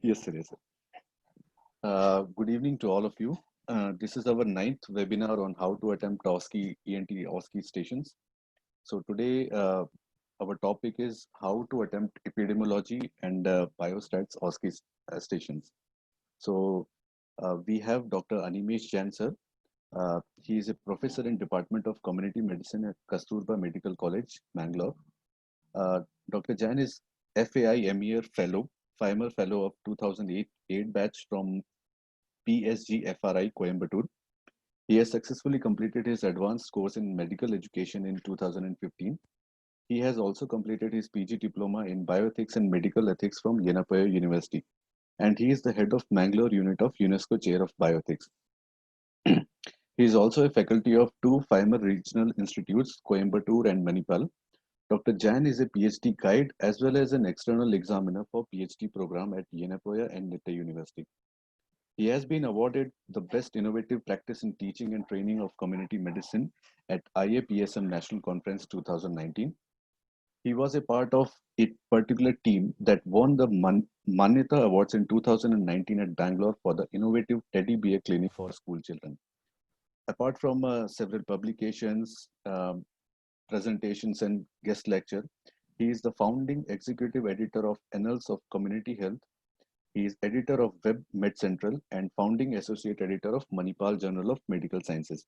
Yes, sir. Yes, sir. Good evening to all of you. This is our ninth webinar on how to attempt OSCE, ENT OSCE stations. So today, our topic is how to attempt epidemiology and biostats OSCE stations. So we have Dr. Animesh Jain, sir. He is a professor in Department of Community Medicine at Kasturba Medical College, Bangalore. Uh, Dr. Jain is FAI MER Fellow, FIMER Fellow of 2008 batch from PSGFRI Coimbatore. He has successfully completed his advanced course in medical education in 2015. He has also completed his PG diploma in bioethics and medical ethics from Yenapoya University, and he is the head of Mangalore unit of UNESCO Chair of Bioethics. He is also a faculty of two FIMER regional institutes, Coimbatore and Manipal. Dr. Jain is a PhD guide as well as an external examiner for PhD program at Yenapoya and Nitta University. He has been awarded the Best Innovative Practice in Teaching and Training of Community Medicine at IAPSM National Conference 2019. He was a part of a particular team that won the Manyata Awards in 2019 at Bangalore for the innovative teddy bear clinic for school children. Apart from several publications, presentations, and guest lecture, he is the founding executive editor of Annals of Community Health. He is editor of Web Med Central and founding associate editor of Manipal Journal of Medical Sciences.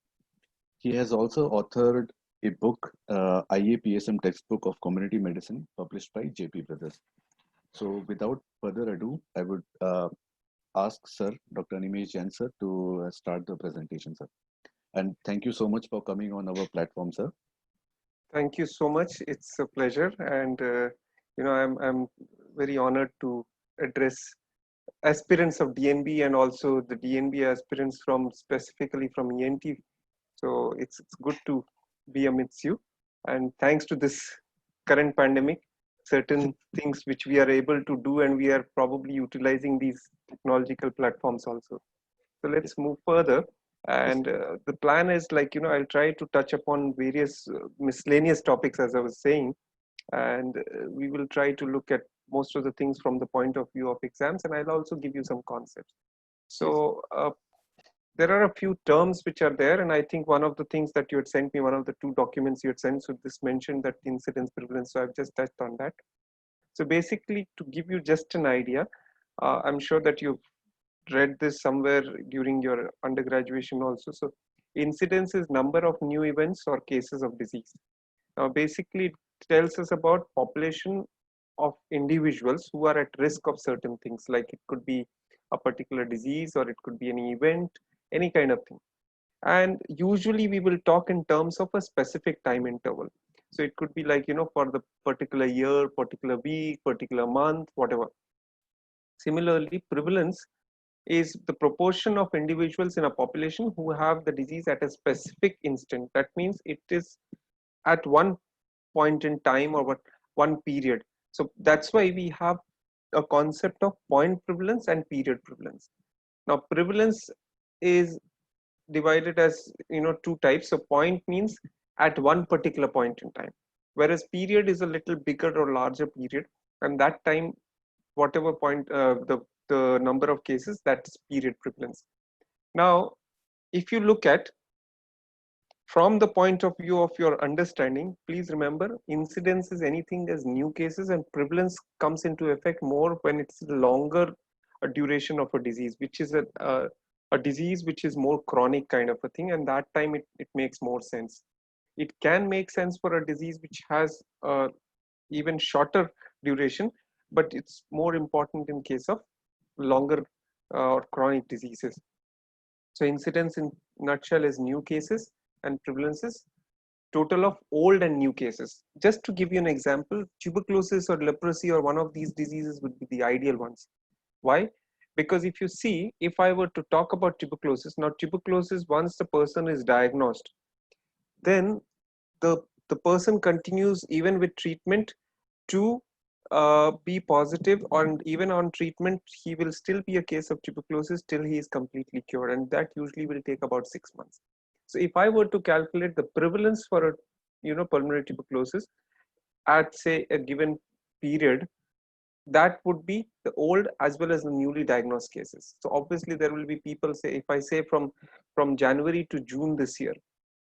He has also authored a book, IAPSM Textbook of Community Medicine, published by JP Brothers. So, without further ado, I would ask Sir, Dr. Animesh Jain, sir, to start the presentation, sir. And thank you so much for coming on our platform, sir. Thank you so much. It's a pleasure, and I'm very honored to address aspirants of DNB and also the DNB aspirants from specifically from ENT. So it's good to be amidst you, and thanks to this current pandemic, certain things which we are able to do, and we are probably utilizing these technological platforms also. So Yes, let's move further. yes, And the plan is like, I'll try to touch upon various miscellaneous topics, as I was saying, and we will try to look at most of the things from the point of view of exams, and I'll also give you some concepts. yes, So there are a few terms which are there, and I think one of the things that you had sent me, one of the two documents you had sent, so this mentioned that incidence prevalence, so I've just touched on that. So basically, to give you just an idea, I'm sure that you've read this somewhere during your undergraduation also. So incidence is number of new events or cases of disease. Now basically it tells us about population of individuals who are at risk of certain things, like it could be a particular disease or it could be any event, any kind of thing. And usually we will talk in terms of a specific time interval. So it could be like, for the particular year, particular week, particular month, whatever. Similarly, prevalence is the proportion of individuals in a population who have the disease at a specific instant. That means it is at one point in time or one period. So that's why we have a concept of point prevalence and period prevalence. Now prevalence is divided as two types. So point means at one particular point in time, whereas period is a little bigger or larger period, and that time whatever point the number of cases, that's period prevalence. Now if you look at from the point of view of your understanding, please remember incidence is anything as new cases, and prevalence comes into effect more when it's longer a duration of a disease, which is a disease which is more chronic kind of a thing, and that time it makes more sense. It can make sense for a disease which has even shorter duration, but it's more important in case of longer or chronic diseases. So incidence in nutshell is new cases, and prevalence is total of old and new cases. Just to give you an example, tuberculosis or leprosy or one of these diseases would be the ideal ones. Why? Because if you see, if I were to talk about tuberculosis, now tuberculosis, once the person is diagnosed, then the the person continues even with treatment to be positive, and even on treatment he will still be a case of tuberculosis till he is completely cured, and that usually will take about 6 months. So if I were to calculate the prevalence for a pulmonary tuberculosis at say a given period, that would be the old as well as the newly diagnosed cases. So obviously there will be people, say if I say from January to June this year,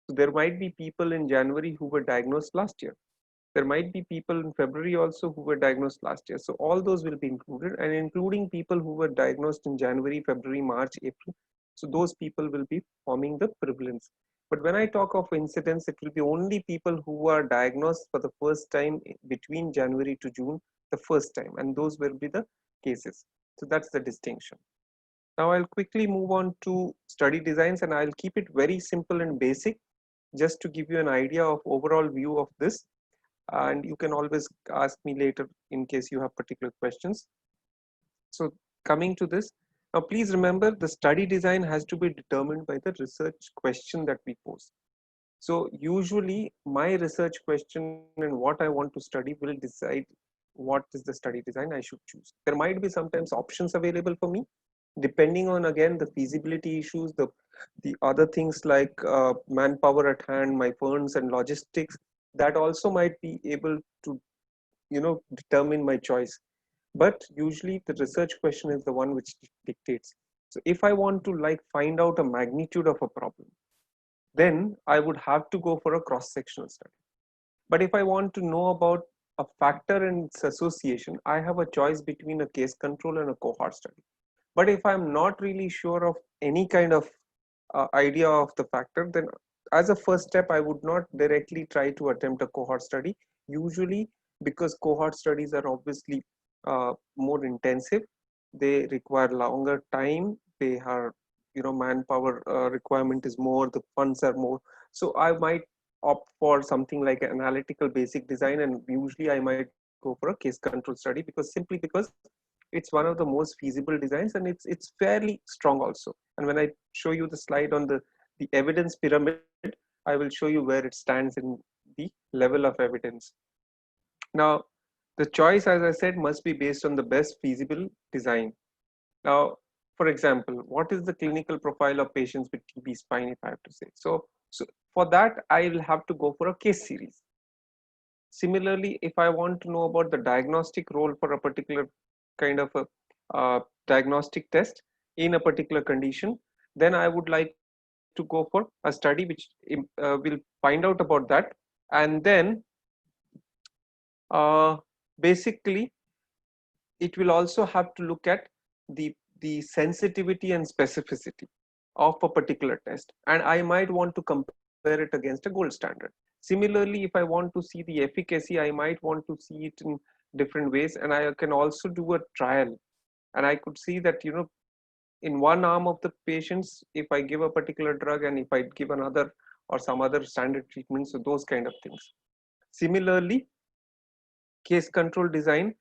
so there might be people in January who were diagnosed last year. There might be people in February also who were diagnosed last year. So all those will be included, and including people who were diagnosed in January, February, March, April. So those people will be forming the prevalence. But when I talk of incidence, it will be only people who are diagnosed for the first time between January to June, the first time, and those will be the cases. So that's the distinction. Now I'll quickly move on to study designs, and I'll keep it very simple and basic just to give you an idea of overall view of this, and you can always ask me later in case you have particular questions. So coming to this, now please remember the study design has to be determined by the research question that we pose. So usually my research question and what I want to study will decide what is the study design I should choose. There might be sometimes options available for me depending on again the feasibility issues, the other things like manpower at hand, my funds and logistics, that also might be able to determine my choice. But usually the research question is the one which dictates. So if I want to like find out a magnitude of a problem, then I would have to go for a cross-sectional study. But if I want to know about a factor and its association, I have a choice between a case control and a cohort study. But if I'm not really sure of any kind of idea of the factor, then as a first step, I would not directly try to attempt a cohort study. Usually, because cohort studies are obviously more intensive, they require longer time. They are, manpower requirement is more, the funds are more. So I might opt for something like analytical basic design, and usually I might go for a case control study because it's one of the most feasible designs, and it's fairly strong also. And when I show you the slide on the evidence pyramid, I will show you where it stands in the level of evidence. Now the choice, as I said, must be based on the best feasible design. Now, for example, what is the clinical profile of patients with TB spine, if I have to say? So for that, I will have to go for a case series. Similarly, if I want to know about the diagnostic role for a particular kind of a diagnostic test in a particular condition, then I would like to go for a study which will find out about that. And then uh, basically, it will also have to look at the sensitivity and specificity of a particular test, and I might want to compare it against a gold standard. Similarly, if I want to see the efficacy, I might want to see it in different ways, and I can also do a trial, and I could see that in one arm of the patients, if I give a particular drug and if I give another or some other standard treatment, so those kind of things. Similarly, case control design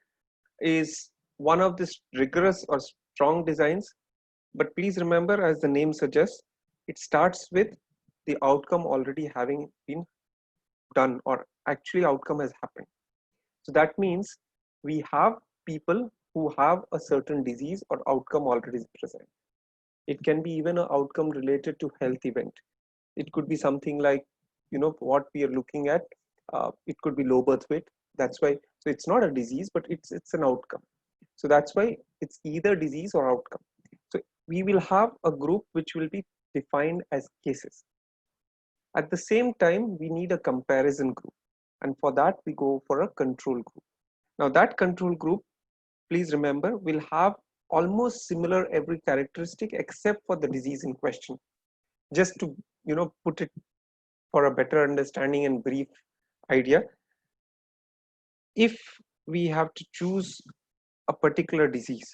is one of the rigorous or strong designs. But please remember, as the name suggests, it starts with the outcome already having been done, or actually outcome has happened. So that means we have people who have a certain disease or outcome already present. It can be even an outcome related to health event. It could be something like, what we are looking at. It could be low birth weight. That's why, so it's not a disease, but it's an outcome. So that's why it's either disease or outcome. So we will have a group which will be defined as cases. At the same time, we need a comparison group. And for that, we go for a control group. Now that control group, please remember, will have almost similar every characteristic except for the disease in question. Just to put it for a better understanding and brief idea, if we have to choose a particular disease,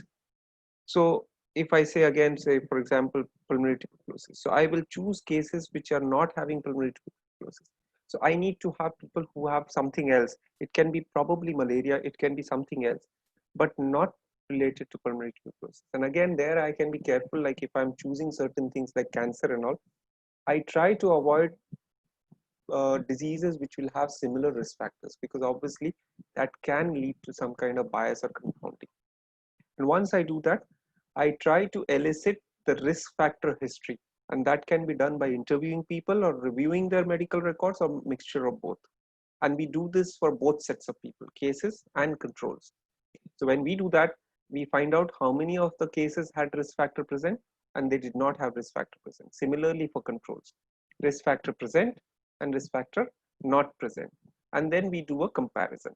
so if I say again, say for example, pulmonary tuberculosis, so I will choose cases which are not having pulmonary tuberculosis. So I need to have people who have something else. It can be probably malaria, it can be something else, but not related to pulmonary tuberculosis. And again, there I can be careful, like if I'm choosing certain things like cancer and all, I try to avoid diseases which will have similar risk factors, because obviously that can lead to some kind of bias or confounding. And once I do that, I try to elicit the risk factor history, and that can be done by interviewing people or reviewing their medical records or mixture of both. And we do this for both sets of people, cases and controls. So when we do that, we find out how many of the cases had risk factor present and they did not have risk factor present. Similarly for controls, risk factor present and risk factor not present. And then we do a comparison.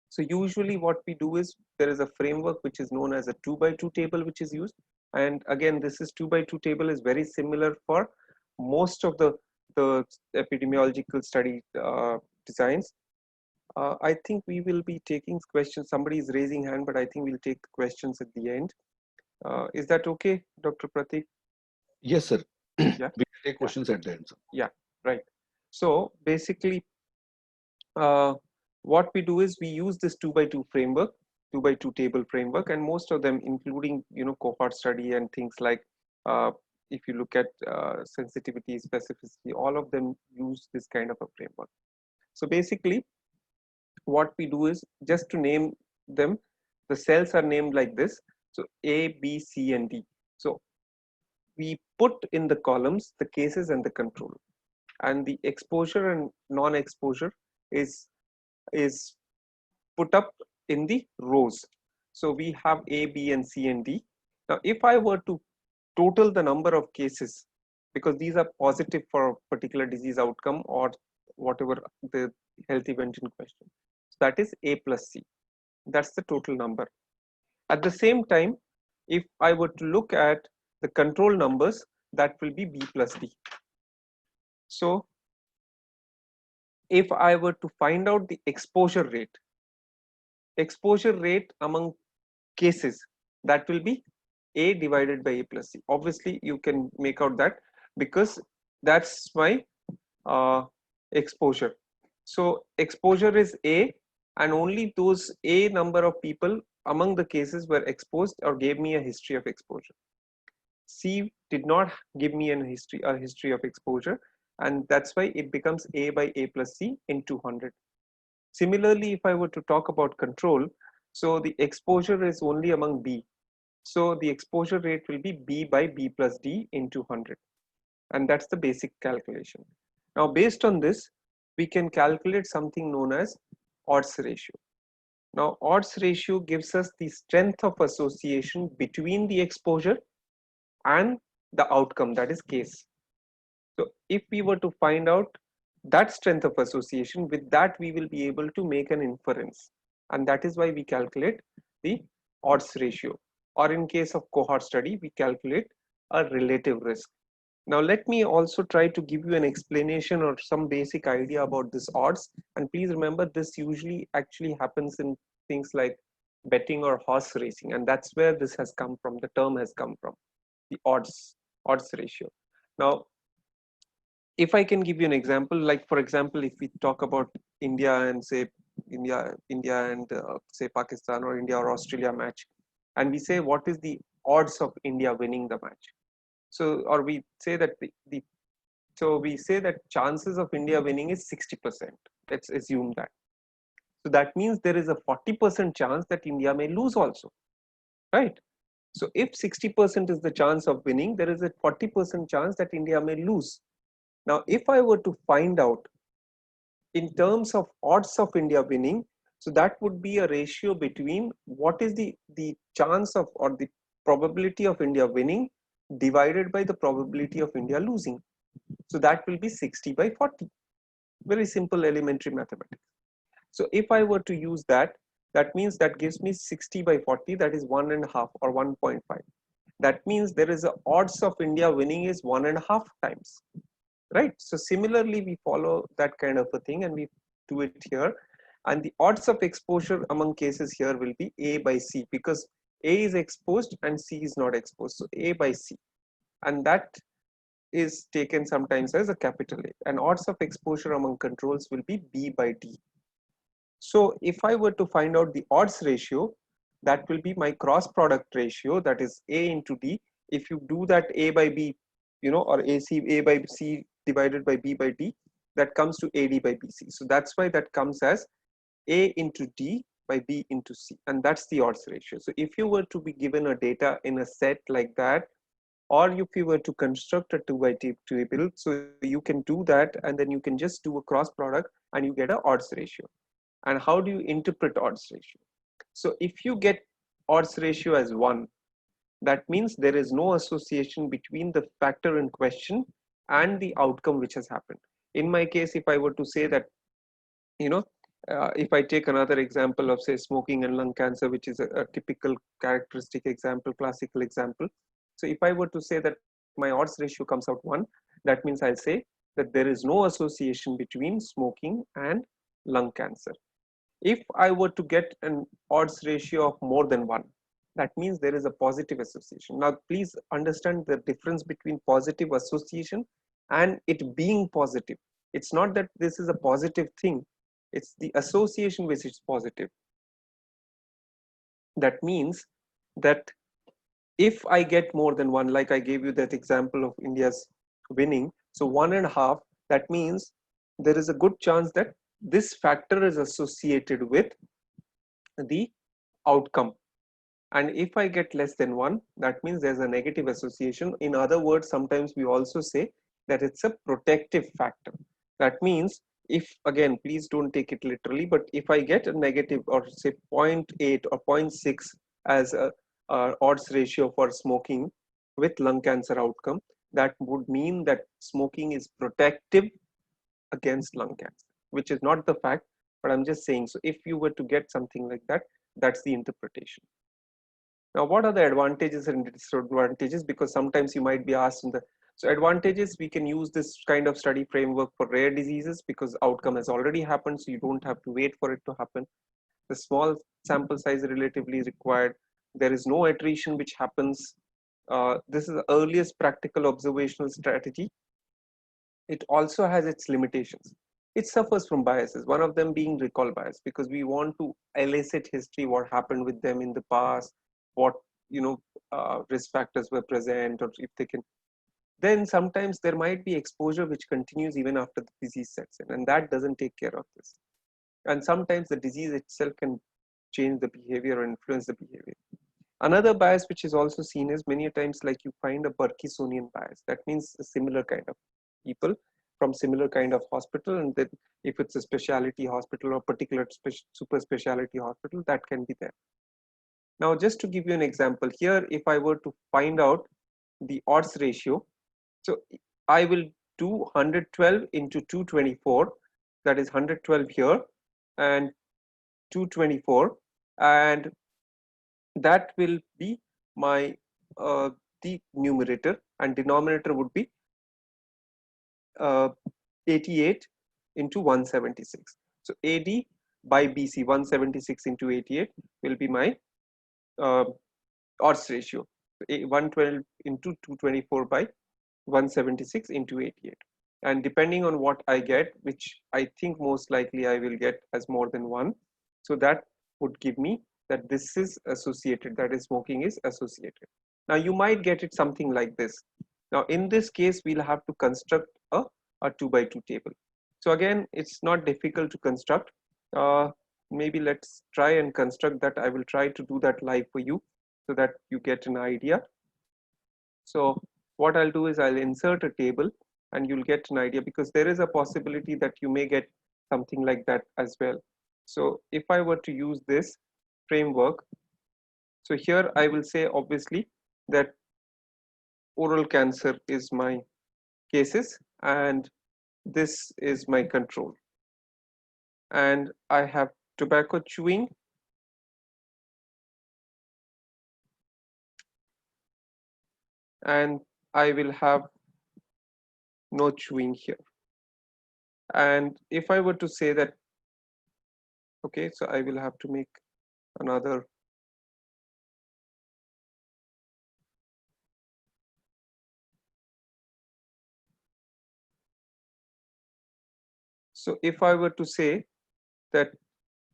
So usually what we do is there is a framework which is known as a 2x2 table which is used. And again, this is 2x2 table is very similar for most of the epidemiological study designs. I think we will be taking questions. Somebody is raising hand, but I think we'll take questions at the end. Is that okay, Dr. Pratik? Yes, sir. Yeah. We can take questions at the end, sir. Yeah, right. So basically, what we do is we use this 2x2 framework, 2x2 table framework, and most of them, including cohort study and things like, if you look at sensitivity, specificity, all of them use this kind of a framework. So basically, what we do is just to name them, the cells are named like this. So A, B, C, and D. So we put in the columns the cases and the control, and the exposure and non-exposure is put up in the rows. So we have A, B, and C, and D. Now, if I were to total the number of cases, because these are positive for a particular disease outcome or whatever the health event in question, so that is A plus C. That's the total number. At the same time, if I were to look at the control numbers, that will be B plus D. So if I were to find out the exposure rate among cases, that will be A divided by A plus C. Obviously, you can make out that because that's my exposure. So exposure is A, and only those A number of people among the cases were exposed or gave me a history of exposure. C did not give me a history of exposure, and that's why it becomes A by A plus C in 200. Similarly, if I were to talk about control, so the exposure is only among B. So the exposure rate will be B by B plus D in 200. And that's the basic calculation. Now, based on this, we can calculate something known as odds ratio. Now, odds ratio gives us the strength of association between the exposure and the outcome, that is case. So if we were to find out that strength of association, with that we will be able to make an inference, and that is why we calculate the odds ratio, or in case of cohort study we calculate a relative risk. Now let me also try to give you an explanation or some basic idea about this odds, and please remember this usually actually happens in things like betting or horse racing, and that's where this has come from, the term has come from, the odds ratio. Now if I can give you an example, like for example, if we talk about India and say India and say Pakistan or India or Australia match, and we say what is the odds of India winning the match? So, or we say that we say that chances of India winning is 60%. Let's assume that. So that means there is a 40% chance that India may lose also, right? So if 60% is the chance of winning, there is a 40% chance that India may lose. Now, if I were to find out in terms of odds of India winning, so that would be a ratio between what is the chance of or the probability of India winning divided by the probability of India losing. So that will be 60 by 40. Very simple elementary mathematics. So if I were to use that, that means that gives me 60 by 40, that is 1.5 or 1.5. That means there is a odds of India winning is 1.5 times. Right. So similarly, we follow that kind of a thing and we do it here. And the odds of exposure among cases here will be A by C, because A is exposed and C is not exposed. So A by C. And that is taken sometimes as a capital A. And odds of exposure among controls will be B by D. So if I were to find out the odds ratio, that will be my cross product ratio, that is A into D. If you do that A by B, or A by C divided by B by D, that comes to AD by BC. So that's why that comes as A into D by B into C, and that's the odds ratio. So if you were to be given a data in a set like that, or if you were to construct a 2x2 table, so you can do that and then you can just do a cross product and you get an odds ratio. And how do you interpret odds ratio? So if you get odds ratio as 1, that means there is no association between the factor in question and the outcome which has happened. In my case, if I were to say that, you know, if I take another example of say smoking and lung cancer, which is a typical characteristic example, classical example. So if I were to say that my odds ratio comes out 1, that means I'll say that there is no association between smoking and lung cancer. If I were to get an odds ratio of more than 1, that means there is a positive association. Now, please understand the difference between positive association and it being positive. It's not that this is a positive thing, it's the association which is positive. That means that if I get more than 1, like I gave you that example of India's winning, so 1.5, that means there is a good chance that this factor is associated with the outcome. And if I get less than 1, that means there's a negative association. In other words, sometimes we also say that it's a protective factor. That means if, again, please don't take it literally, but if I get a negative or say 0.8 or 0.6 as a odds ratio for smoking with lung cancer outcome, that would mean that smoking is protective against lung cancer, which is not the fact, but I'm just saying. So if you were to get something like that, that's the interpretation. Now, what are the advantages and disadvantages? Because sometimes you might be asked in the, so advantages, we can use this kind of study framework for rare diseases because outcome has already happened, so you don't have to wait for it to happen. The small sample size is relatively required. There is no attrition which happens. This is the earliest practical observational strategy. It also has its limitations. It suffers from biases, one of them being recall bias, because we want to elicit history, what happened with them in the past, what risk factors were present, or if they can. Then sometimes there might be exposure which continues even after the disease sets in, and that doesn't take care of this. And sometimes the disease itself can change the behavior or influence the behavior. Another bias which is also seen is many times like you find a Parkinsonian bias. That means a similar kind of people from similar kind of hospital, and then if it's a specialty hospital or particular super specialty hospital, that can be there. Now, just to give you an example here, if I were to find out the odds ratio, so I will do 112 into 224, that is 112 here and 224, and that will be my the numerator, and denominator would be 88 into 176. So AD by BC, 176 into 88 will be my odds ratio. 112 into 224 by 176 into 88. And depending on what I get, which I think most likely I will get as more than 1, so that would give me that this is associated, that is smoking is associated. Now you might get it something like this. Now in this case, we'll have to construct a 2 by 2 table. So again, it's not difficult to construct. Maybe let's try and construct that. I will try to do that live for you so that you get an idea. So what I'll do is I'll insert a table and you'll get an idea, because there is a possibility that you may get something like that as well. So if I were to use this framework, so here I will say obviously that oral cancer is my cases and this is my control. And I have tobacco chewing, and I will have no chewing here. And if I were to say that, okay, so I will have to make another. So if I were to say that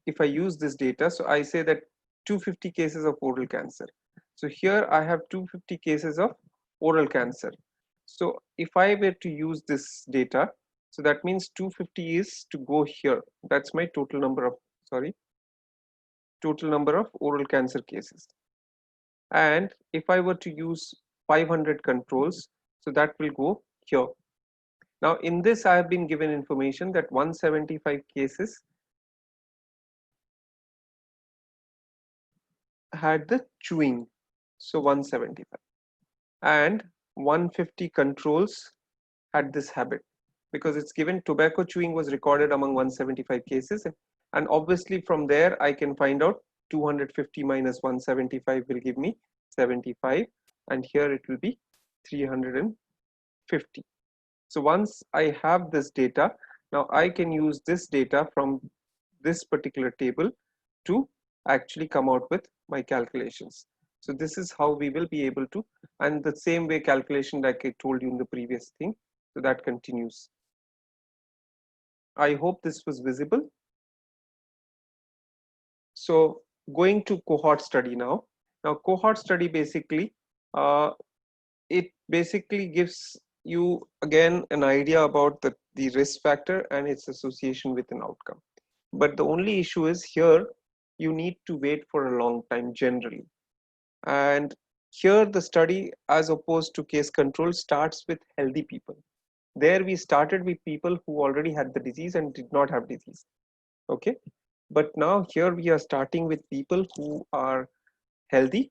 if I use this data, so I say that 250 cases of oral cancer. So here I have 250 cases of oral cancer. So if I were to use this data, so that means 250 is to go here. That's my total number of, total number of oral cancer cases. And if I were to use 500 controls, so that will go here. Now in this, I have been given information that 175 cases had the chewing, so 175, and 150 controls had this habit, because it's given tobacco chewing was recorded among 175 cases, and obviously from there I can find out 250 minus 175 will give me 75, and here it will be 350. So once I have this data, now I can use this data from this particular table to actually come out with my calculations. So this is how we will be able to, and the same way calculation like I told you in the previous thing, so that continues. I hope this was visible. So going to cohort study now. Now cohort study basically, it basically gives you again an idea about the risk factor and its association with an outcome. But the only issue is here you need to wait for a long time generally. And here the study, as opposed to case control, starts with healthy people. There we started with people who already had the disease and did not have disease. Okay. But now here we are starting with people who are healthy,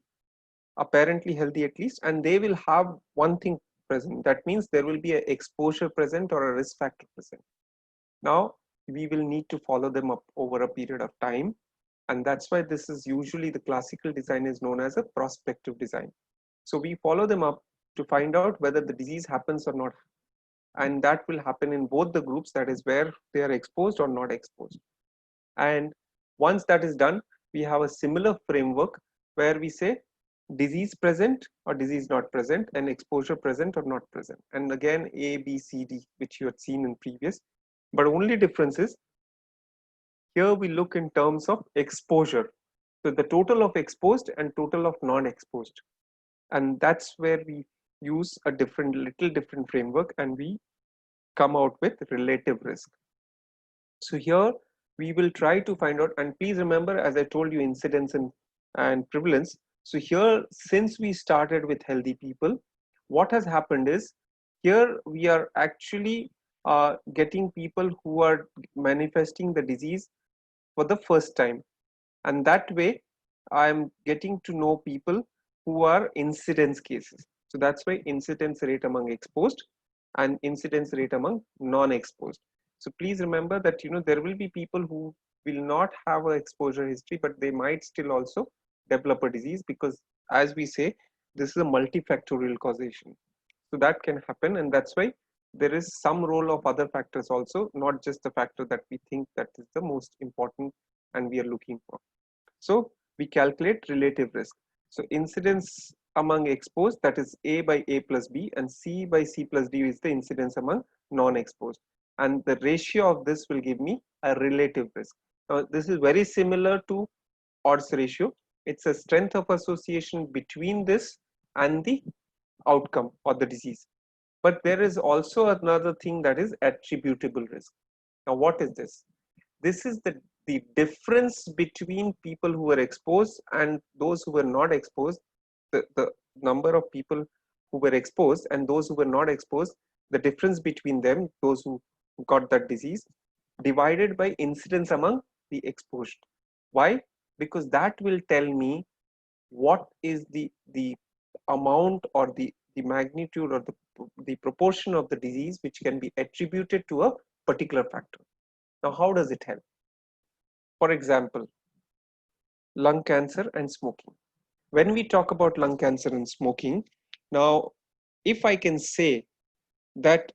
apparently healthy at least, and they will have one thing present. That means there will be an exposure present or a risk factor present. Now we will need to follow them up over a period of time, and that's why this is usually the classical design is known as a prospective design. So we follow them up to find out whether the disease happens or not, and that will happen in both the groups, that is where they are exposed or not exposed. And once that is done, we have a similar framework where we say disease present or disease not present, and exposure present or not present, and again A, B, C, D, which you had seen in previous. But only difference is here we look in terms of exposure, so the total of exposed and total of non-exposed, and that's where we use a little different framework, and we come out with relative risk. So here we will try to find out, and please remember, as I told you, incidence and prevalence. So here, since we started with healthy people, what has happened is here we are actually getting people who are manifesting the disease for the first time, and that way I'm getting to know people who are incidence cases. So that's why incidence rate among exposed and incidence rate among non-exposed. So please remember that there will be people who will not have an exposure history, but they might still also develop a disease, because as we say, this is a multifactorial causation. So that can happen, and that's why there is some role of other factors also, not just the factor that we think that is the most important and we are looking for. So we calculate relative risk. So incidence among exposed, that is A by A plus B, and C by C plus D is the incidence among non-exposed. And the ratio of this will give me a relative risk. Now this is very similar to odds ratio. It's a strength of association between this and the outcome or the disease. But there is also another thing, that is attributable risk. Now what is this? This is the difference between people who were exposed and those who were not exposed, the number of people who were exposed and those who were not exposed, the difference between them, those who got that disease, divided by incidence among the exposed. Why? Because that will tell me what is the amount or the magnitude or the proportion of the disease which can be attributed to a particular factor. Now how does it help? For example, lung cancer and smoking. When we talk about lung cancer and smoking, now if I can say that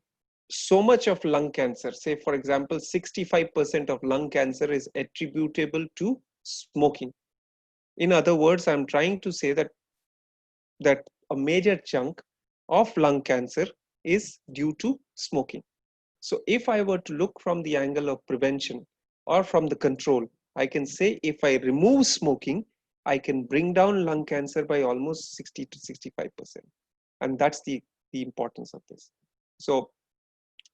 so much of lung cancer, say for example 65% of lung cancer is attributable to smoking. In other words, I'm trying to say that a major chunk of lung cancer is due to smoking. So if I were to look from the angle of prevention or from the control, I can say if I remove smoking, I can bring down lung cancer by almost 60 to 65%. And that's the importance of this. So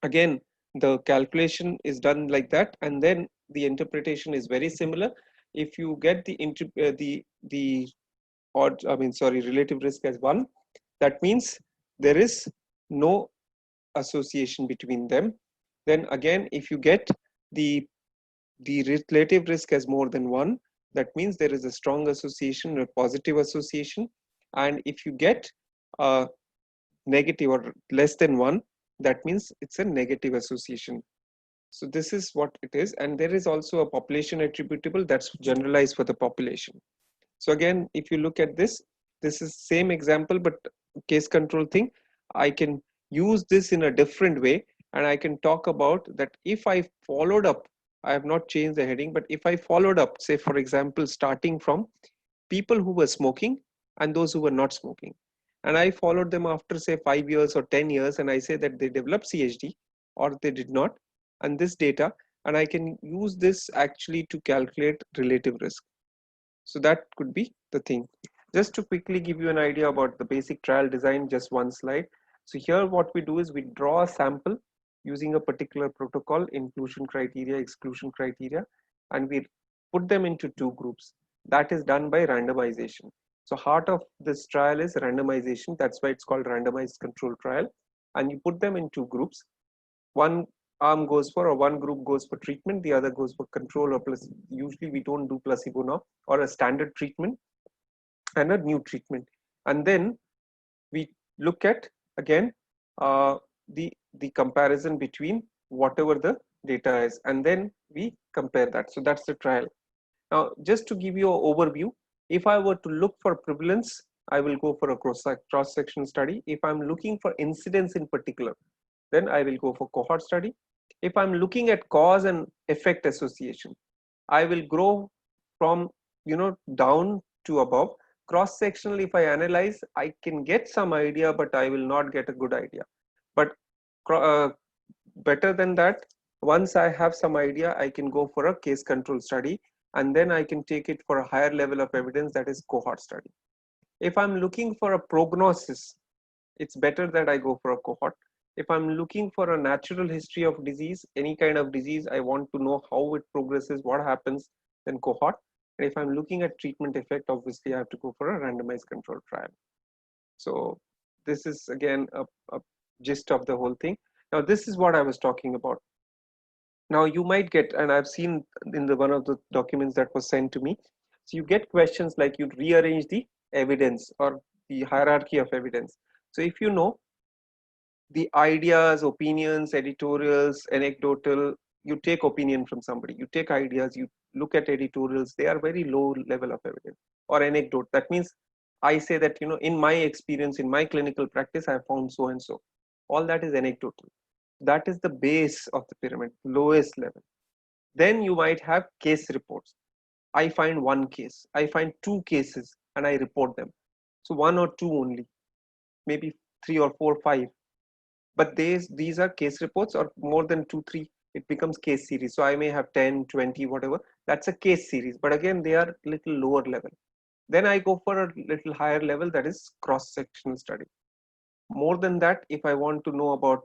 again, the calculation is done like that, and then the interpretation is very similar. If you get relative risk as 1, that means there is no association between them. Then again, if you get the relative risk as more than 1, that means there is a strong association, a positive association. And if you get a negative or less than 1, that means it's a negative association. So this is what it is. And there is also a population attributable that's generalized for the population. So again, if you look at this, this is same example, but case control thing. I can use this in a different way, and I can talk about that if I followed up, I have not changed the heading, but if I followed up, say for example, starting from people who were smoking and those who were not smoking, and I followed them after say 5 years or 10 years, and I say that they developed CHD or they did not, and this data, and I can use this actually to calculate relative risk. So that could be the thing. Just to quickly give you an idea about the basic trial design, just one slide. So here what we do is we draw a sample using a particular protocol, inclusion criteria, exclusion criteria, and we put them into 2 groups. That is done by randomization. So heart of this trial is randomization. That's why it's called randomized control trial. And you put them in 2 groups. One arm goes for, or one group goes for treatment, the other goes for control or placebo. Usually we don't do placebo now, or a standard treatment and a new treatment. And then we look at again the comparison between whatever the data is, and then we compare that. So that's the trial. Now just to give you an overview, if I were to look for prevalence, I will go for a cross-section study. If I'm looking for incidence in particular, then I will go for cohort study. If I'm looking at cause and effect association, I will grow from down to above. Cross sectional, if I analyze, I can get some idea, but I will not get a good idea. But better than that, once I have some idea, I can go for a case control study, and then I can take it for a higher level of evidence, that is cohort study. If I'm looking for a prognosis, it's better that I go for a cohort. If I'm looking for a natural history of disease, any kind of disease, I want to know how it progresses, what happens, then cohort. And if I'm looking at treatment effect, obviously I have to go for a randomized control trial. So this is again a gist of the whole thing. Now this is what I was talking about. Now you might get, and I've seen in the one of the documents that was sent to me, so you get questions like you rearrange the evidence or the hierarchy of evidence. So if you know the ideas, opinions, editorials, anecdotal, you take opinion from somebody, you take ideas, you look at editorials, they are very low level of evidence. Or anecdote, that means I say that, in my experience, in my clinical practice, I found so and so. All that is anecdotal. That is the base of the pyramid, lowest level. Then you might have case reports. I find one case, I find 2 cases, and I report them. So 1 or 2 only, maybe 3 or 4, 5. But these are case reports, or more than 2, 3, it becomes case series. So I may have 10, 20, whatever. That's a case series. But again, they are little lower level. Then I go for a little higher level, that is cross-sectional study. More than that, if I want to know about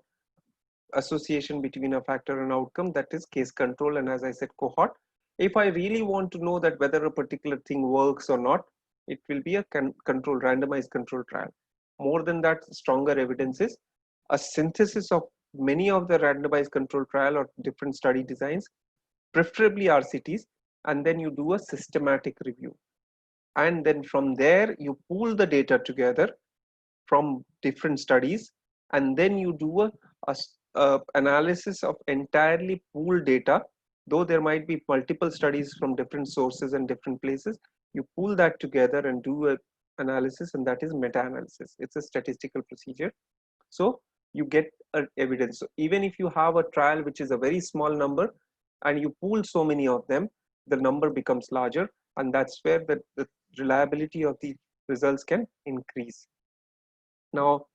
association between a factor and outcome, that is case control, and as I said, cohort. If I really want to know that whether a particular thing works or not, it will be a control, randomized control trial. More than that, stronger evidence is a synthesis of many of the randomized control trial or different study designs, preferably RCTs, and then you do a systematic review. And then from there, you pool the data together from different studies, and then you do a analysis of entirely pooled data. Though there might be multiple studies from different sources and different places, you pool that together and do an analysis, and that is meta-analysis. It's a statistical procedure. So you get evidence. So even if you have a trial which is a very small number and you pool so many of them, the number becomes larger, and that's where the reliability of the results can increase. Now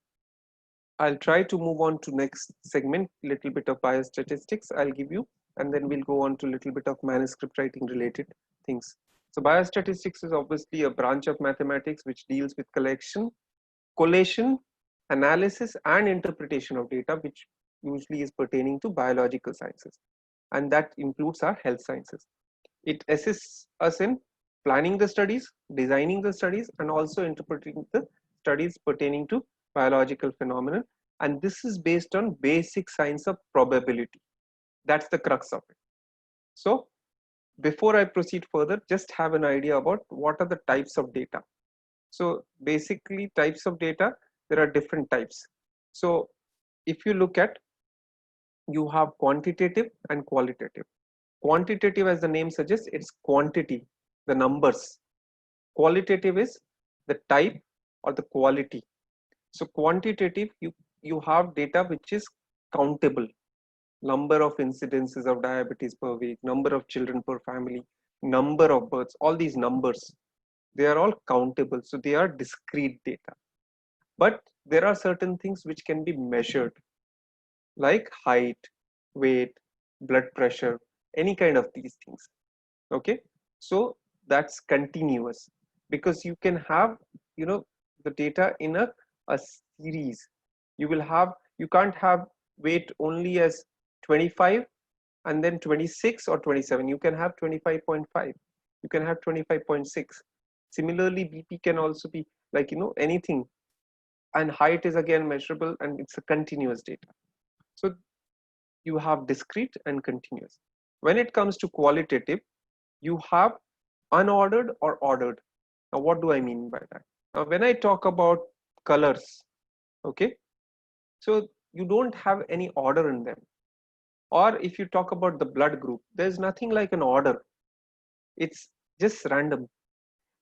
I'll try to move on to next segment, little bit of biostatistics I'll give you, and then we'll go on to a little bit of manuscript writing related things. So biostatistics is obviously a branch of mathematics which deals with collection, collation, analysis, and interpretation of data, which usually is pertaining to biological sciences, and that includes our health sciences. It assists us in planning the studies, designing the studies, and also interpreting the studies pertaining to biological phenomena. And this is based on basic science of probability. That's the crux of it. So before I proceed further, just have an idea about what are the types of data. So basically types of data, there are different types. So if you look at, you have quantitative and qualitative. Quantitative, as the name suggests, it's quantity, the numbers. Qualitative is the type or the quality. So quantitative, you have data which is countable. Number of incidences of diabetes per week, number of children per family, number of births, all these numbers, they are all countable. So they are discrete data. But there are certain things which can be measured, like height, weight, blood pressure, any kind of these things. Okay, so that's continuous, because you can have, you know, the data in a series. You can't have weight only as 25 and then 26 or 27. You can have 25.5, you can have 25.6. Similarly, BP can also be like, you know, anything. And height is again measurable, and it's a continuous data. So you have discrete and continuous. When it comes to qualitative, you have unordered or ordered. Now what do I mean by that? Now when I talk about colors, okay, so you don't have any order in them. Or if you talk about the blood group, there's nothing like an order, it's just random.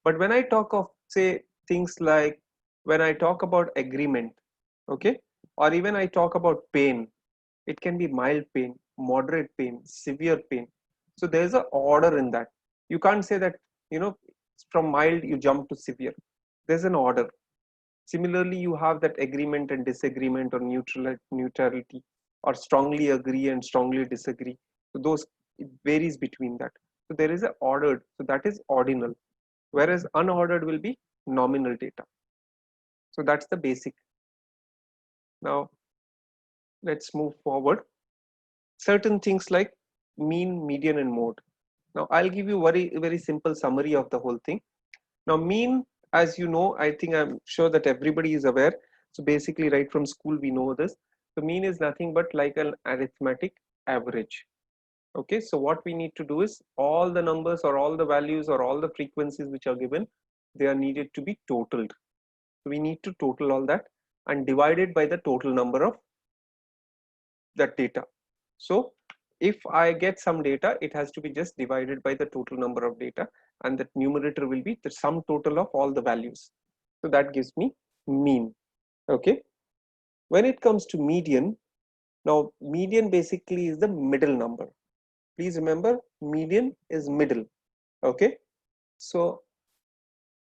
But when I talk of, say, things like, when I talk about agreement, okay, or even I talk about pain, it can be mild pain, moderate pain, severe pain. So there's an order in that. You can't say that, you know, from mild you jump to severe. There's an order. Similarly, you have that agreement and disagreement, or neutrality, or strongly agree and strongly disagree. So those, it varies between that. So there is a ordered, so that is ordinal, whereas unordered will be nominal data. So that's the basic. Now let's move forward. Certain things like mean, median, and mode. Now I'll give you very simple summary of the whole thing. Now mean, as you know, I think I'm sure that everybody is aware. So basically right from school we know this. So mean is nothing but like an arithmetic average. Okay, so what we need to do is all the numbers or all the values or all the frequencies which are given, they are needed to be totaled. So we need to total all that and divide it by the total number of that data. So if I get some data, it has to be just divided by the total number of data, and that numerator will be the sum total of all the values. So that gives me mean. Okay. When it comes to median, now median basically is the middle number. Please remember, median is middle. Okay. So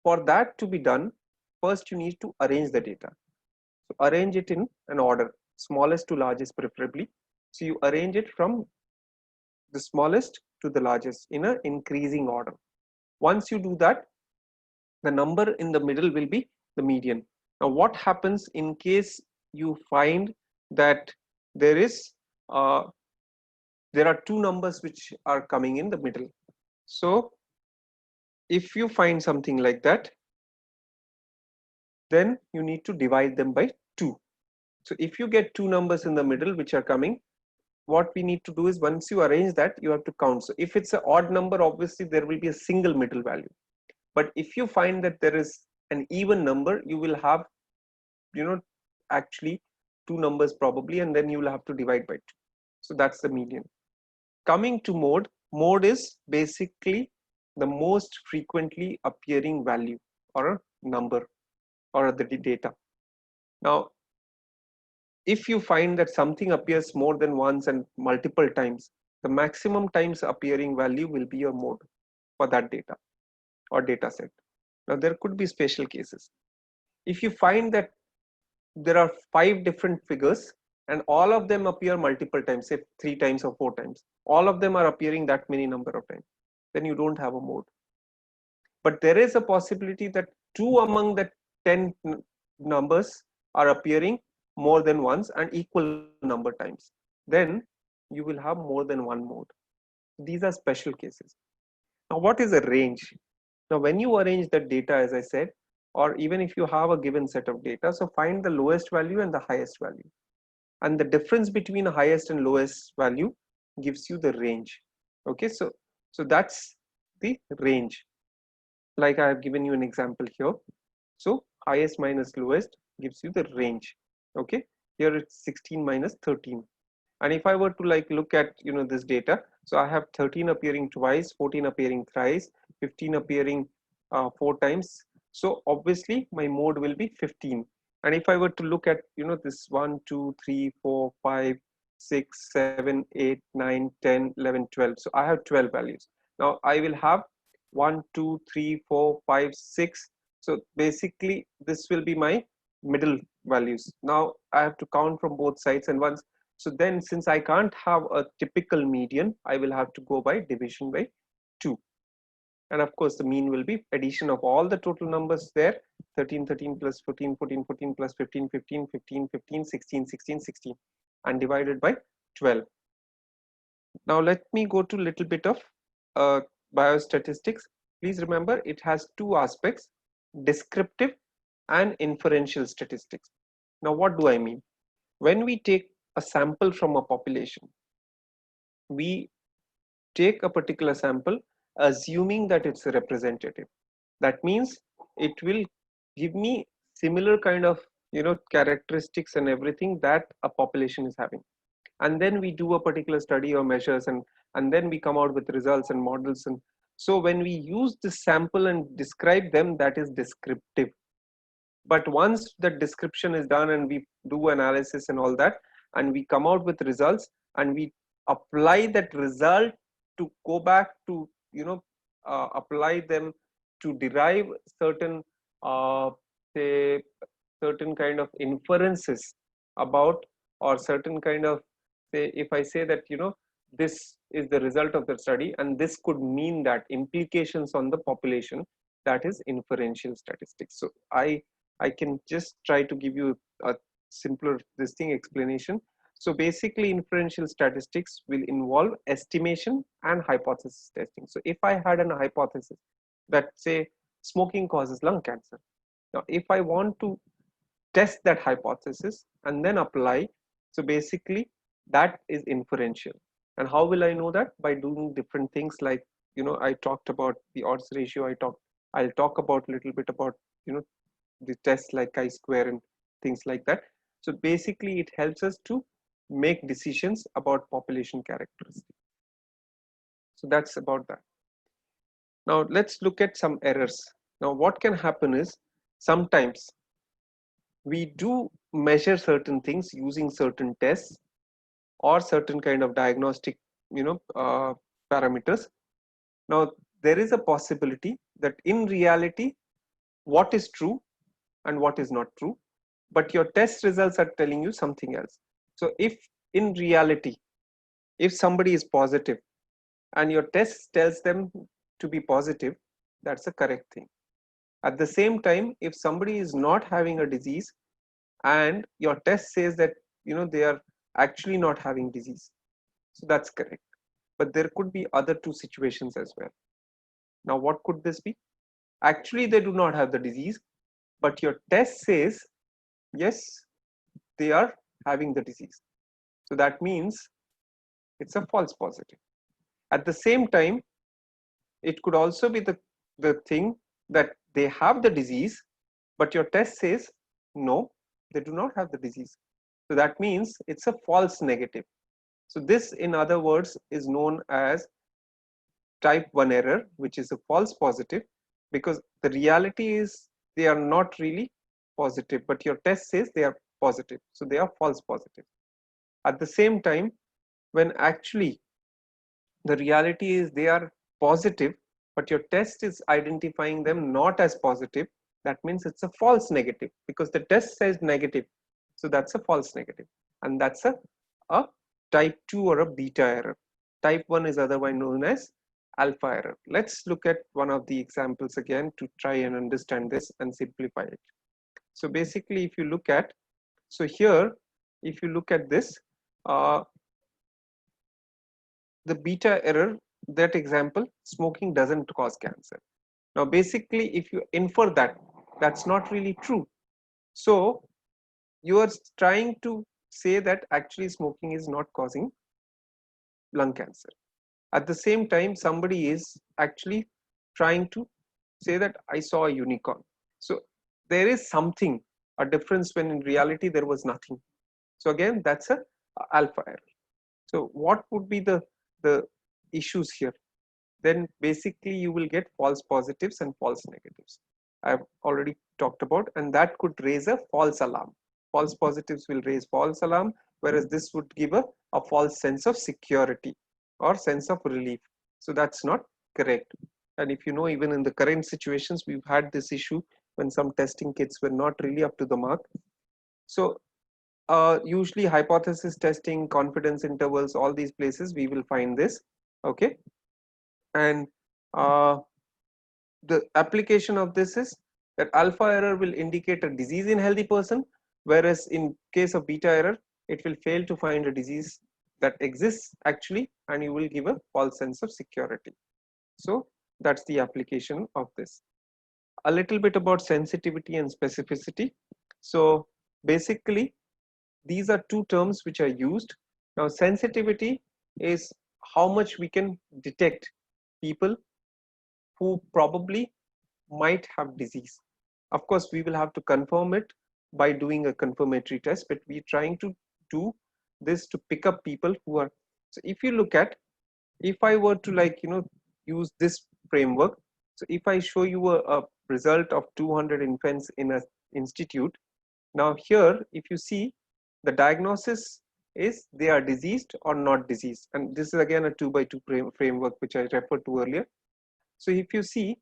for that to be done, first you need to arrange the data. So arrange it in an order, smallest to largest preferably. So you arrange it from the smallest to the largest in an increasing order. Once you do that, the number in the middle will be the median. Now what happens in case you find that there is there are two numbers which are coming in the middle? So if you find something like that, then you need to divide them by 2. So if you get two numbers in the middle which are coming, what we need to do is, once you arrange that, you have to count. So if it's an odd number, obviously there will be a single middle value. But if you find that there is an even number, you will have, you know, actually two numbers probably, and then you will have to divide by 2. So that's the median. Coming to mode, mode is basically the most frequently appearing value or a number or the data. Now, if you find that something appears more than once and multiple times, the maximum times appearing value will be your mode for that data or data set. Now there could be special cases. If you find that there are 5 different figures and all of them appear multiple times, say 3 times or 4 times, all of them are appearing that many number of times, then you don't have a mode. But there is a possibility that 2 among the 10 numbers are appearing more than once and equal number times. Then you will have more than one mode. These are special cases. Now what is a range? Now when you arrange that data, as I said, or even if you have a given set of data, so find the lowest value and the highest value. And the difference between highest and lowest value gives you the range. Okay, so So that's the range. Like I have given you an example here. So highest minus lowest gives you the range. Okay, here it's 16 minus 13. And if I were to like look at this data, so I have 13 appearing twice, 14 appearing thrice, 15 appearing 4 times. So obviously my mode will be 15. And if I were to look at this 1, 2, 3, 4, 5, 6, 7, 8, 9, 10, 11, 12. So I have 12 values. Now I will have 1, 2, 3, 4, 5, 6. So basically this will be my middle values. Now I have to count from both sides, and once, so then since I can't have a typical median, I will have to go by division by 2. And of course, the mean will be addition of all the total numbers there, 13, 13 plus 14, 14, 14 plus 15, 15, 15, 15, 16, 16, 16, and divided by 12. Now let me go to a little bit of biostatistics. Please remember it has two aspects, descriptive and inferential statistics. Now what do I mean? When we take a sample from a population, we take a particular sample assuming that it's representative. That means it will give me similar kind of characteristics and everything that a population is having. And then we do a particular study or measures, and then we come out with results and models. And so when we use this sample and describe them, that is descriptive. But once the description is done and we do analysis and all that, and we come out with results, and we apply that result to go back to apply them to derive certain say certain kind of inferences about, or certain kind of, say if I say that this is the result of the study and this could mean that implications on the population, that is inferential statistics. So I can just try to give you a simpler this thing explanation. So basically inferential statistics will involve estimation and hypothesis testing. So if I had an hypothesis that say smoking causes lung cancer, now if I want to test that hypothesis and then apply, so basically that is inferential. And how will I know that? By doing different things, like I talked about the odds ratio, I'll talk about a little bit about the tests like chi-square and things like that. So basically it helps us to make decisions about population characteristics. So that's about that. Now let's look at some errors. Now what can happen is, sometimes we do measure certain things using certain tests or certain kind of diagnostic parameters. Now there is a possibility that in reality what is true and what is not true, but your test results are telling you something else. So if in reality, if somebody is positive and your test tells them to be positive, that's a correct thing. At the same time, if somebody is not having a disease and your test says that they are actually not having disease, so that's correct. But there could be other two situations as well. Now what could this be? Actually they do not have the disease, but your test says yes, they are having the disease. So that means it's a false positive. At the same time, it could also be the thing that they have the disease, but your test says no, they do not have the disease. So that means it's a false negative. So this, in other words, is known as type 1 error, which is a false positive, because the reality is they are not really positive, but your test says they are positive. So they are false positive. At the same time, when actually the reality is they are positive, but your test is identifying them not as positive, that means it's a false negative, because the test says negative. So that's a false negative. And that's a type 2 or a beta error. Type 1 is otherwise known as alpha error. Let's look at one of the examples again to try and understand this and simplify it. So basically, if you look at, so here, if you look at this, the beta error, that example, smoking doesn't cause cancer. Now basically if you infer that, that's not really true. So you are trying to say that actually smoking is not causing lung cancer. At the same time, somebody is actually trying to say that I saw a unicorn. So there is something, a difference, when in reality there was nothing. So again, that's a alpha error. So what would be the issues here? Then basically you will get false positives and false negatives. I've already talked about, and that could raise a false alarm. False positives will raise false alarm, whereas this would give a false sense of security or sense of relief. So that's not correct. And if you know, even in the current situations, we've had this issue when some testing kits were not really up to the mark. So usually hypothesis testing, confidence intervals, all these places we will find this. Okay. And uh, the application of this is that alpha error will indicate a disease in healthy person, whereas in case of beta error, it will fail to find a disease that exists actually, and you will give a false sense of security. So that's the application of this. A little bit about sensitivity and specificity. So basically, these are two terms which are used. Now, sensitivity is how much we can detect people who probably might have disease. Of course, we will have to confirm it by doing a confirmatory test, but we're trying to do this to pick up people who are. So if you look at, if I were to, like, use this framework, so if I show you a result of 200 infants in an institute, now here, if you see, the diagnosis is they are diseased or not diseased. And this is again a 2x2 framework, which I referred to earlier. So if you see,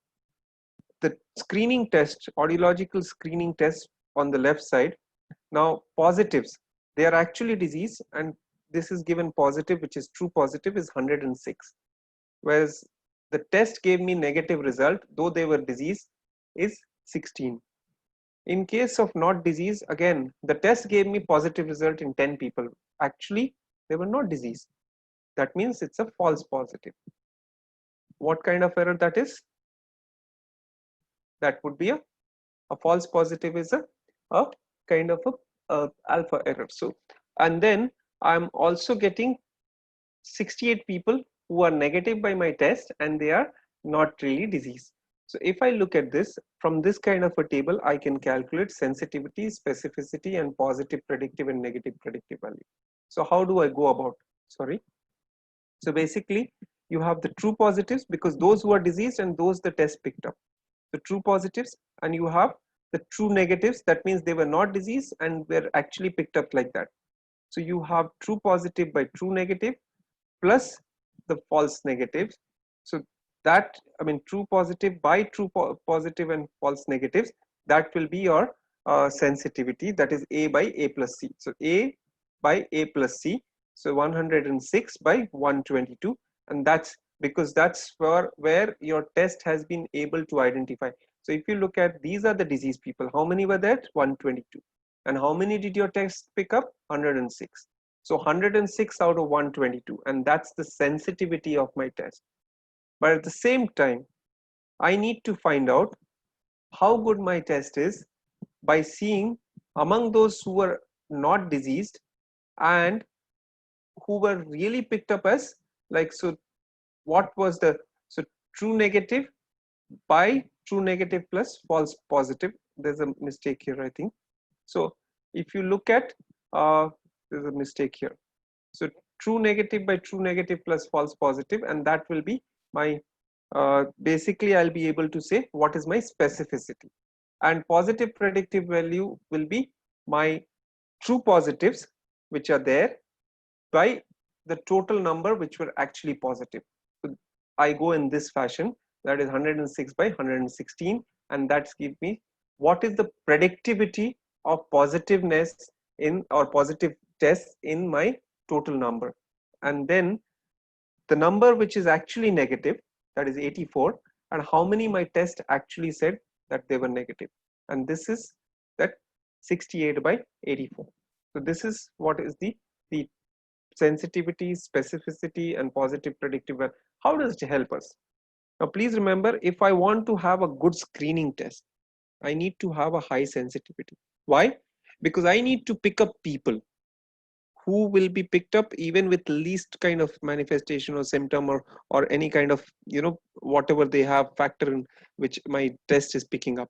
the screening test, audiological screening test on the left side, now positives, they are actually disease, and this is given positive, which is true positive, is 106. Whereas the test gave me negative result, though they were disease, is 16. In case of not disease, again, the test gave me positive result in 10 people. Actually, they were not disease. That means it's a false positive. What kind of error that is? That would be a false positive is a kind of a alpha error. So, and then I'm also getting 68 people who are negative by my test, and they are not really disease. So if I look at this from this kind of a table, I can calculate sensitivity, specificity, and positive predictive and negative predictive value. So how do I go about? Sorry. So basically, you have the true positives, because those who are diseased and those the test picked up. The true positives, and you have the true negatives. That means they were not diseased and were actually picked up like that. So you have true positive by true negative plus the false negatives. So that, I mean, true positive by true positive and false negatives, that will be your sensitivity, that is A by A plus C. So A by A plus C, so 106 by 122, and that's because that's where your test has been able to identify. So if you look at, these are the disease people, how many were there? 122. And how many did your test pick up? 106. So 106 out of 122, and that's the sensitivity of my test. But at the same time, I need to find out how good my test is by seeing among those who were not diseased and who were really picked up as, like, so what was the, so true negative by true negative plus false positive. There's a mistake here, I think. So if you look at, there's a mistake here. So true negative by true negative plus false positive, and that will be my, basically I'll be able to say what is my specificity, and positive predictive value will be my true positives which are there by the total number which were actually positive. So I go in this fashion, that is 106 by 116, and that's give me what is the predictivity of positiveness in, or positive tests in my total number. And then the number which is actually negative, that is 84, and how many my test actually said that they were negative, and this is that 68 by 84. So this is what is the sensitivity, specificity, and positive predictive value. How does it help us? Now please remember, if I want to have a good screening test, I need to have a high sensitivity. Why? Because I need to pick up people who will be picked up even with least kind of manifestation or symptom, or any kind of, whatever they have factor in which my test is picking up.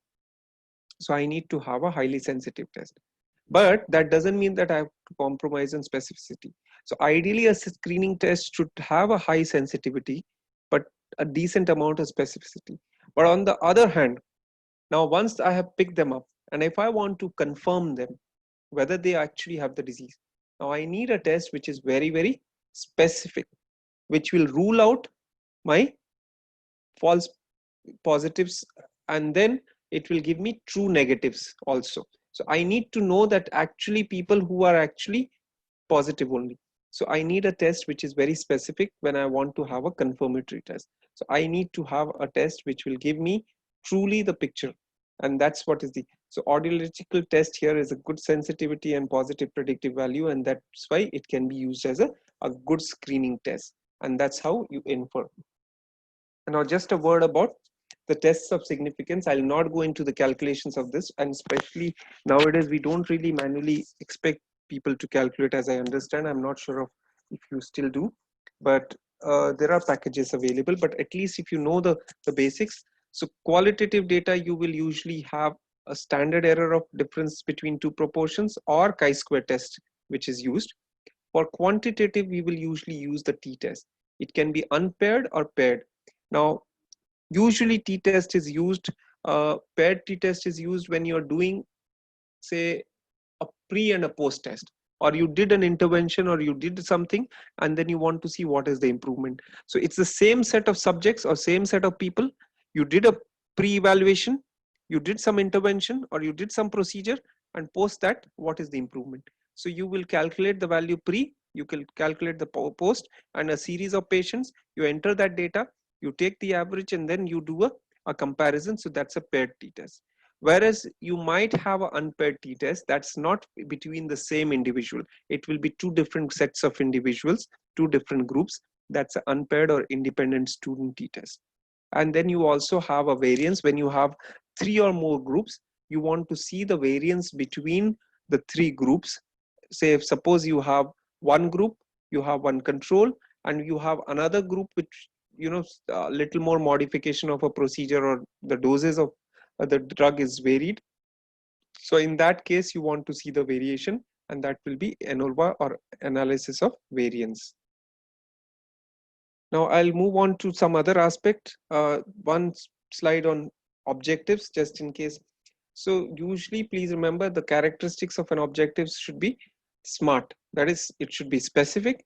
So I need to have a highly sensitive test, but that doesn't mean that I have to compromise on specificity. So ideally a screening test should have a high sensitivity but a decent amount of specificity. But on the other hand, now once I have picked them up, and if I want to confirm them whether they actually have the disease, now I need a test which is very, very specific, which will rule out my false positives, and then it will give me true negatives also. So I need to know that actually people who are actually positive only. So I need a test which is very specific when I want to have a confirmatory test. So I need to have a test which will give me truly the picture, and that's what is the, so audiological test here is a good sensitivity and positive predictive value, and that's why it can be used as a good screening test, and that's how you infer. Now just a word about the tests of significance. I'll not go into the calculations of this, and especially nowadays we don't really manually expect people to calculate, as I understand. I'm not sure of if you still do, but there are packages available, but at least if you know the basics. So qualitative data, you will usually have a standard error of difference between two proportions or chi-square test, which is used. For quantitative, we will usually use the t-test. It can be unpaired or paired. Now usually t-test is used, paired t-test is used when you're doing, say, a pre and a post test, or you did an intervention or you did something and then you want to see what is the improvement. So it's the same set of subjects or same set of people. You did a pre-evaluation, you did some intervention or you did some procedure, and post that, what is the improvement. So you will calculate the value pre, you can calculate the post, and a series of patients, you enter that data, you take the average, and then you do a comparison. So that's a paired t-test. Whereas you might have an unpaired t-test, that's not between the same individual. It will be two different sets of individuals, two different groups. That's an unpaired or independent student t-test. And then you also have a variance. When you have three or more groups, you want to see the variance between the three groups. Say, if suppose you have one group, you have one control, and you have another group which, a little more modification of a procedure, or the doses of the drug is varied. So in that case, you want to see the variation, and that will be ANOVA, or analysis of variance. Now I'll move on to some other aspect. One slide on objectives, just in case. So usually, please remember, the characteristics of an objective should be SMART. That is, it should be specific,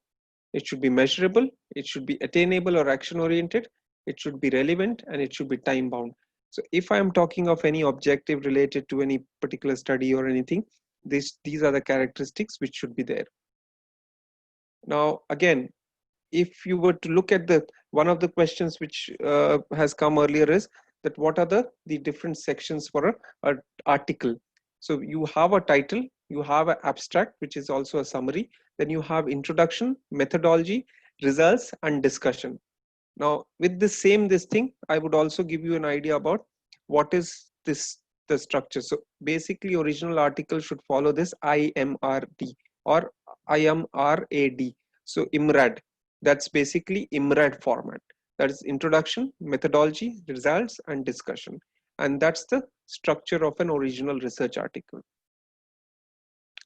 it should be measurable, it should be attainable or action oriented, it should be relevant, and it should be time bound. So if I am talking of any objective related to any particular study or anything, these are the characteristics which should be there. Now again, if you were to look at the one of the questions which has come earlier is that what are the different sections for a article. So you have a title, you have an abstract, which is also a summary, then you have introduction, methodology, results, and discussion. Now with this thing, I would also give you an idea about what is the structure. So basically, original article should follow this IMRD or IMRAD. So IMRAD, that's basically IMRAD format. That is introduction, methodology, results, and discussion. And that's the structure of an original research article.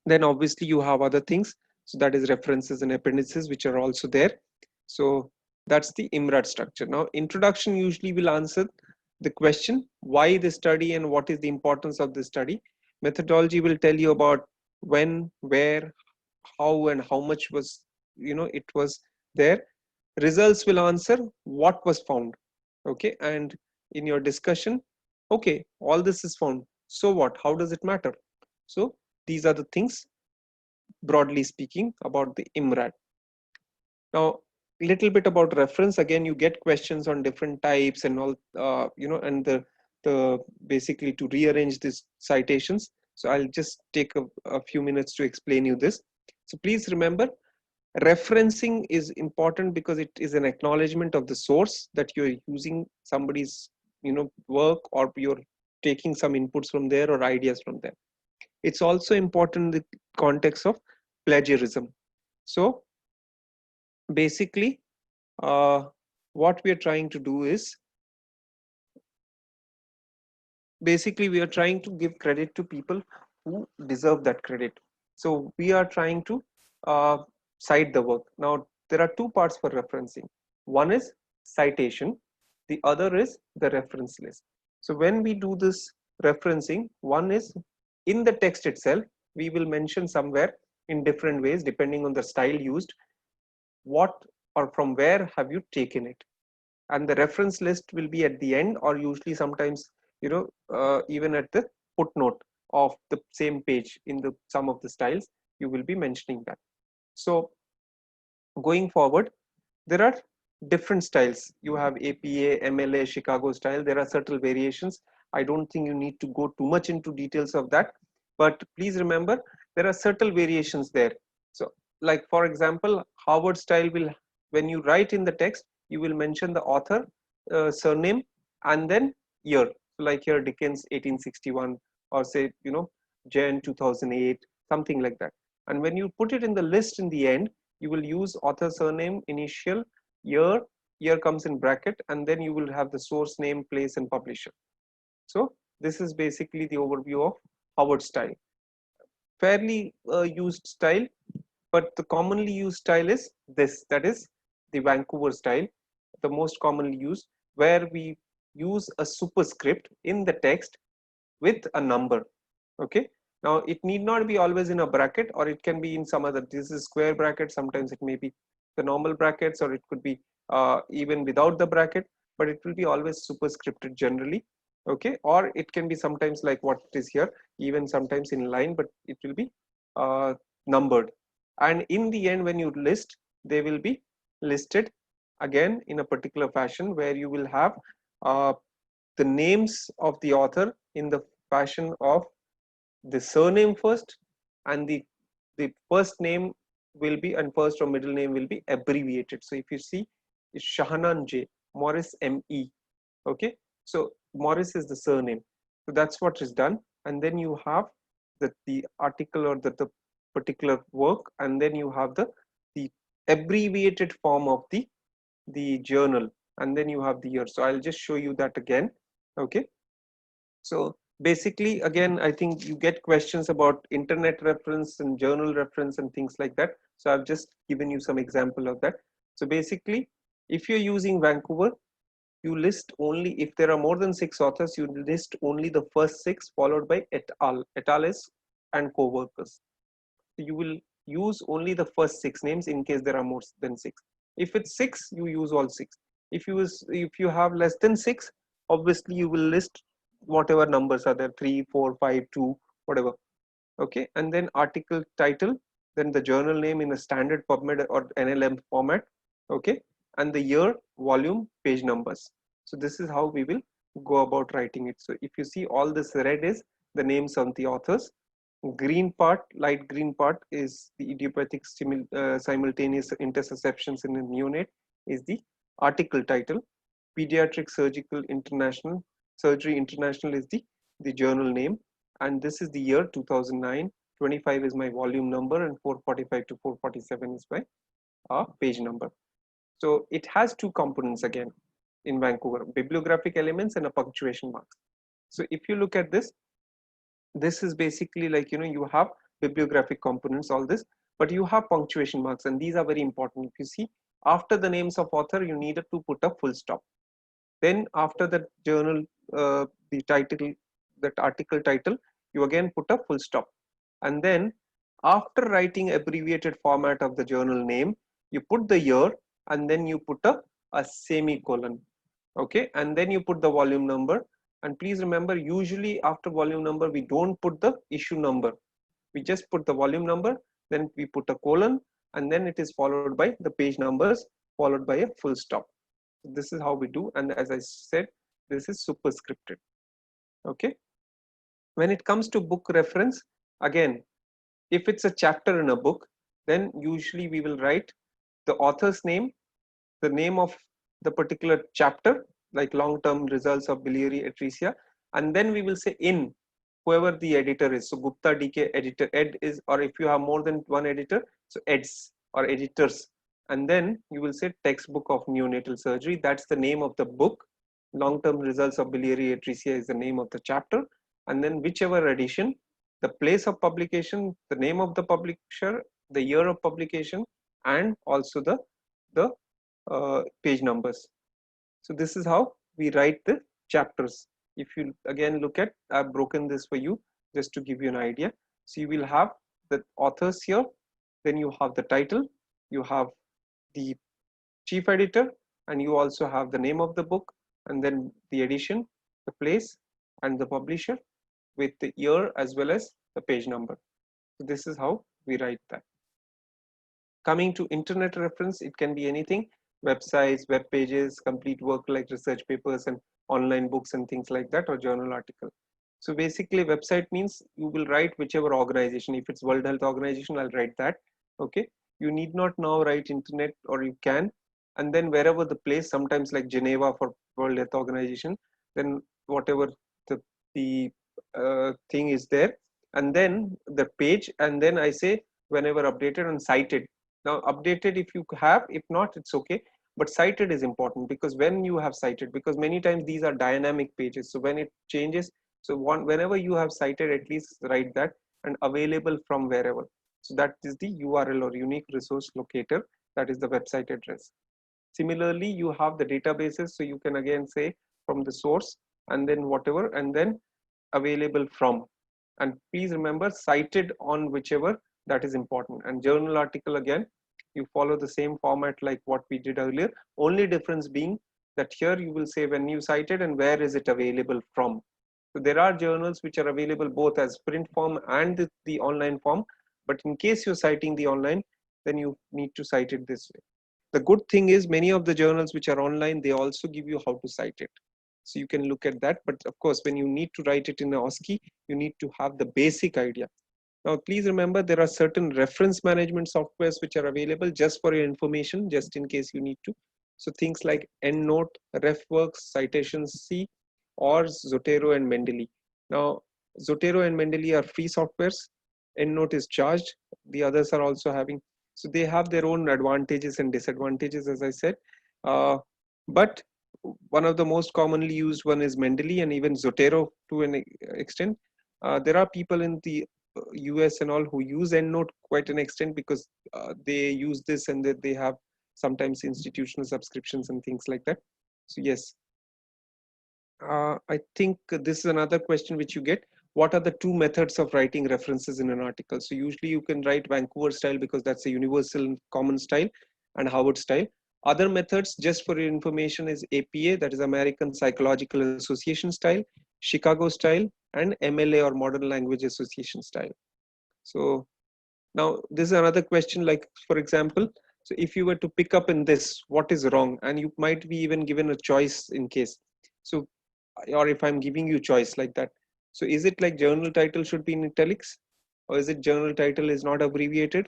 Then obviously you have other things. So that is references and appendices, which are also there. So that's the IMRAD structure. Now introduction usually will answer the question, why the study and what is the importance of the study. Methodology will tell you about when, where, how, and how much was, it was there. Results will answer what was found. Okay. And in your discussion, okay, all this is found. So what? How does it matter? So these are the things, broadly speaking, about the IMRAD. Now, a little bit about reference. Again, you get questions on different types and all, and the basically to rearrange these citations. So I'll just take a few minutes to explain you this. So please remember, referencing is important because it is an acknowledgement of the source, that you're using somebody's, work, or you're taking some inputs from there or ideas from there. It's also important in the context of plagiarism. So basically, what we are trying to do is, basically we are trying to give credit to people who deserve that credit. So we are trying to uh, cite the work. Now there are two parts for referencing. One is citation, the other is the reference list. So when we do this referencing, one is in the text itself, we will mention somewhere in different ways depending on the style used, what or from where have you taken it, and the reference list will be at the end, or usually sometimes, even at the footnote of the same page in the some of the styles, you will be mentioning that. So going forward, there are different styles. You have APA, MLA, Chicago style. There are subtle variations. I don't think you need to go too much into details of that, but please remember there are subtle variations there. So like for example, Harvard style will, when you write in the text, you will mention the author, surname, and then year. So like here Dickens 1861, or say Jan 2008, something like that. And when you put it in the list in the end, you will use author surname, initial, year, year comes in bracket, and then you will have the source name, place, and publisher. So this is basically the overview of Howard style. Fairly used style, but the commonly used style is this, that is the Vancouver style, the most commonly used, where we use a superscript in the text with a number. Okay, now it need not be always in a bracket, or it can be in some other, this is square bracket, sometimes it may be the normal brackets, or it could be even without the bracket, but it will be always superscripted generally. Okay, or it can be sometimes like what it is here, even sometimes in line, but it will be uh, numbered. And in the end, when you list, they will be listed again in a particular fashion, where you will have uh, the names of the author in the fashion of the surname first, and the first name will be, and first or middle name will be abbreviated. So if you see, it's Shahanan J, Morris ME. Okay, so Morris is the surname. So that's what is done, and then you have the article, or the particular work, and then you have the abbreviated form of the journal, and then you have the year. So I'll just show you that again. Okay, so basically, again, I think you get questions about internet reference and journal reference and things like that. So I've just given you some example of that. So basically, if you're using Vancouver, you list only, if there are more than 6 authors, you list only the first 6 followed by et al. Et al is and co-workers. You will use only the first 6 names in case there are more than 6. If it's 6, you use all 6. If you have less than 6, obviously you will list whatever numbers are there, 3, 4, 5, 2, whatever. Okay, and then article title, then the journal name in a standard PubMed or NLM format. Okay, and the year, volume, page numbers. So this is how we will go about writing it. So if you see, all this red is the names of the authors. Green part, light green part, is the idiopathic simultaneous interceptions in a neonate, is the article title. Pediatric Surgical International, Surgery International is the journal name, and this is the year 2009. 25 is my volume number, and 445 to 447 is my page number. So it has two components again in Vancouver: bibliographic elements and a punctuation marks. So if you look at this is basically like, you have bibliographic components, all this, but you have punctuation marks, and these are very important. If you see, after the names of author, you needed to put a full stop. Then after the journal, the title, that article title, you again put a full stop. And then after writing abbreviated format of the journal name, you put the year, and then you put a semicolon. Okay, and then you put the volume number. And please remember, usually after volume number, we don't put the issue number. We just put the volume number, then we put a colon, and then it is followed by the page numbers, followed by a full stop. This is how we do, and as I said, this is superscripted. Okay, when it comes to book reference, again, if it's a chapter in a book, then usually we will write the author's name, the name of the particular chapter, like long-term results of biliary atresia, and then we will say in whoever the editor is. So Gupta DK editor, Ed is, or if you have more than one editor, so Ed's or editors, and then you will say textbook of neonatal surgery. That's the name of the book. Long-term results of biliary atresia is the name of the chapter, and then whichever edition, the place of publication, the name of the publisher, the year of publication, and also the page numbers. So this is how we write the chapters. If you again look at, I've broken this for you just to give you an idea. So you will have the authors here, then you have the title, you have the chief editor, and you also have the name of the book, and then the edition, the place, and the publisher with the year as well as the page number. So this is how we write that. Coming to internet reference, it can be anything: websites, web pages, complete work like research papers and online books and things like that, or journal article. So basically website means you will write whichever organization. If it's World Health Organization, I'll write that. Okay, you need not now write internet, or you can, and then wherever the place, sometimes like Geneva for World Health Organization, then whatever the thing is there, and then the page, and then I say whenever updated and cited. Now updated if you have, if not it's okay, but cited is important, because when you have cited, because many times these are dynamic pages, so when it changes, so whenever you have cited, at least write that, and available from wherever. So that is the URL, or unique resource locator, that is the website address. Similarly, you have the databases, so you can again say from the source, and then whatever, and then available from, and please remember cited on whichever, that is important. And journal article, again you follow the same format like what we did earlier, only difference being that here you will say when you cited and where is it available from. So there are journals which are available both as print form and the online form, but in case you're citing the online, then you need to cite it this way. The good thing is many of the journals which are online, they also give you how to cite it. So you can look at that, but of course when you need to write it in a OSCE, you need to have the basic idea. Now please remember, there are certain reference management softwares which are available just for your information, just in case you need to. So things like EndNote, RefWorks, Citations C, or Zotero and Mendeley. Now Zotero and Mendeley are free softwares, EndNote is charged, the others are also having, so they have their own advantages and disadvantages, as I said. But one of the most commonly used one is Mendeley, and even Zotero to an extent. There are people in the US and all who use EndNote quite an extent, because they use this, and that they have sometimes institutional subscriptions and things like that. So yes, I think this is another question which you get. What are the two methods of writing references in an article? So usually you can write Vancouver style, because that's a universal common style, and Harvard style. Other methods, just for your information, is APA, that is American Psychological Association style, Chicago style, and MLA, or Modern Language Association style. So now this is another question, like for example, so if you were to pick up in this, what is wrong? And you might be even given a choice in case. So, or if I'm giving you choice like that. So is it like journal title should be in italics? Or is it journal title is not abbreviated?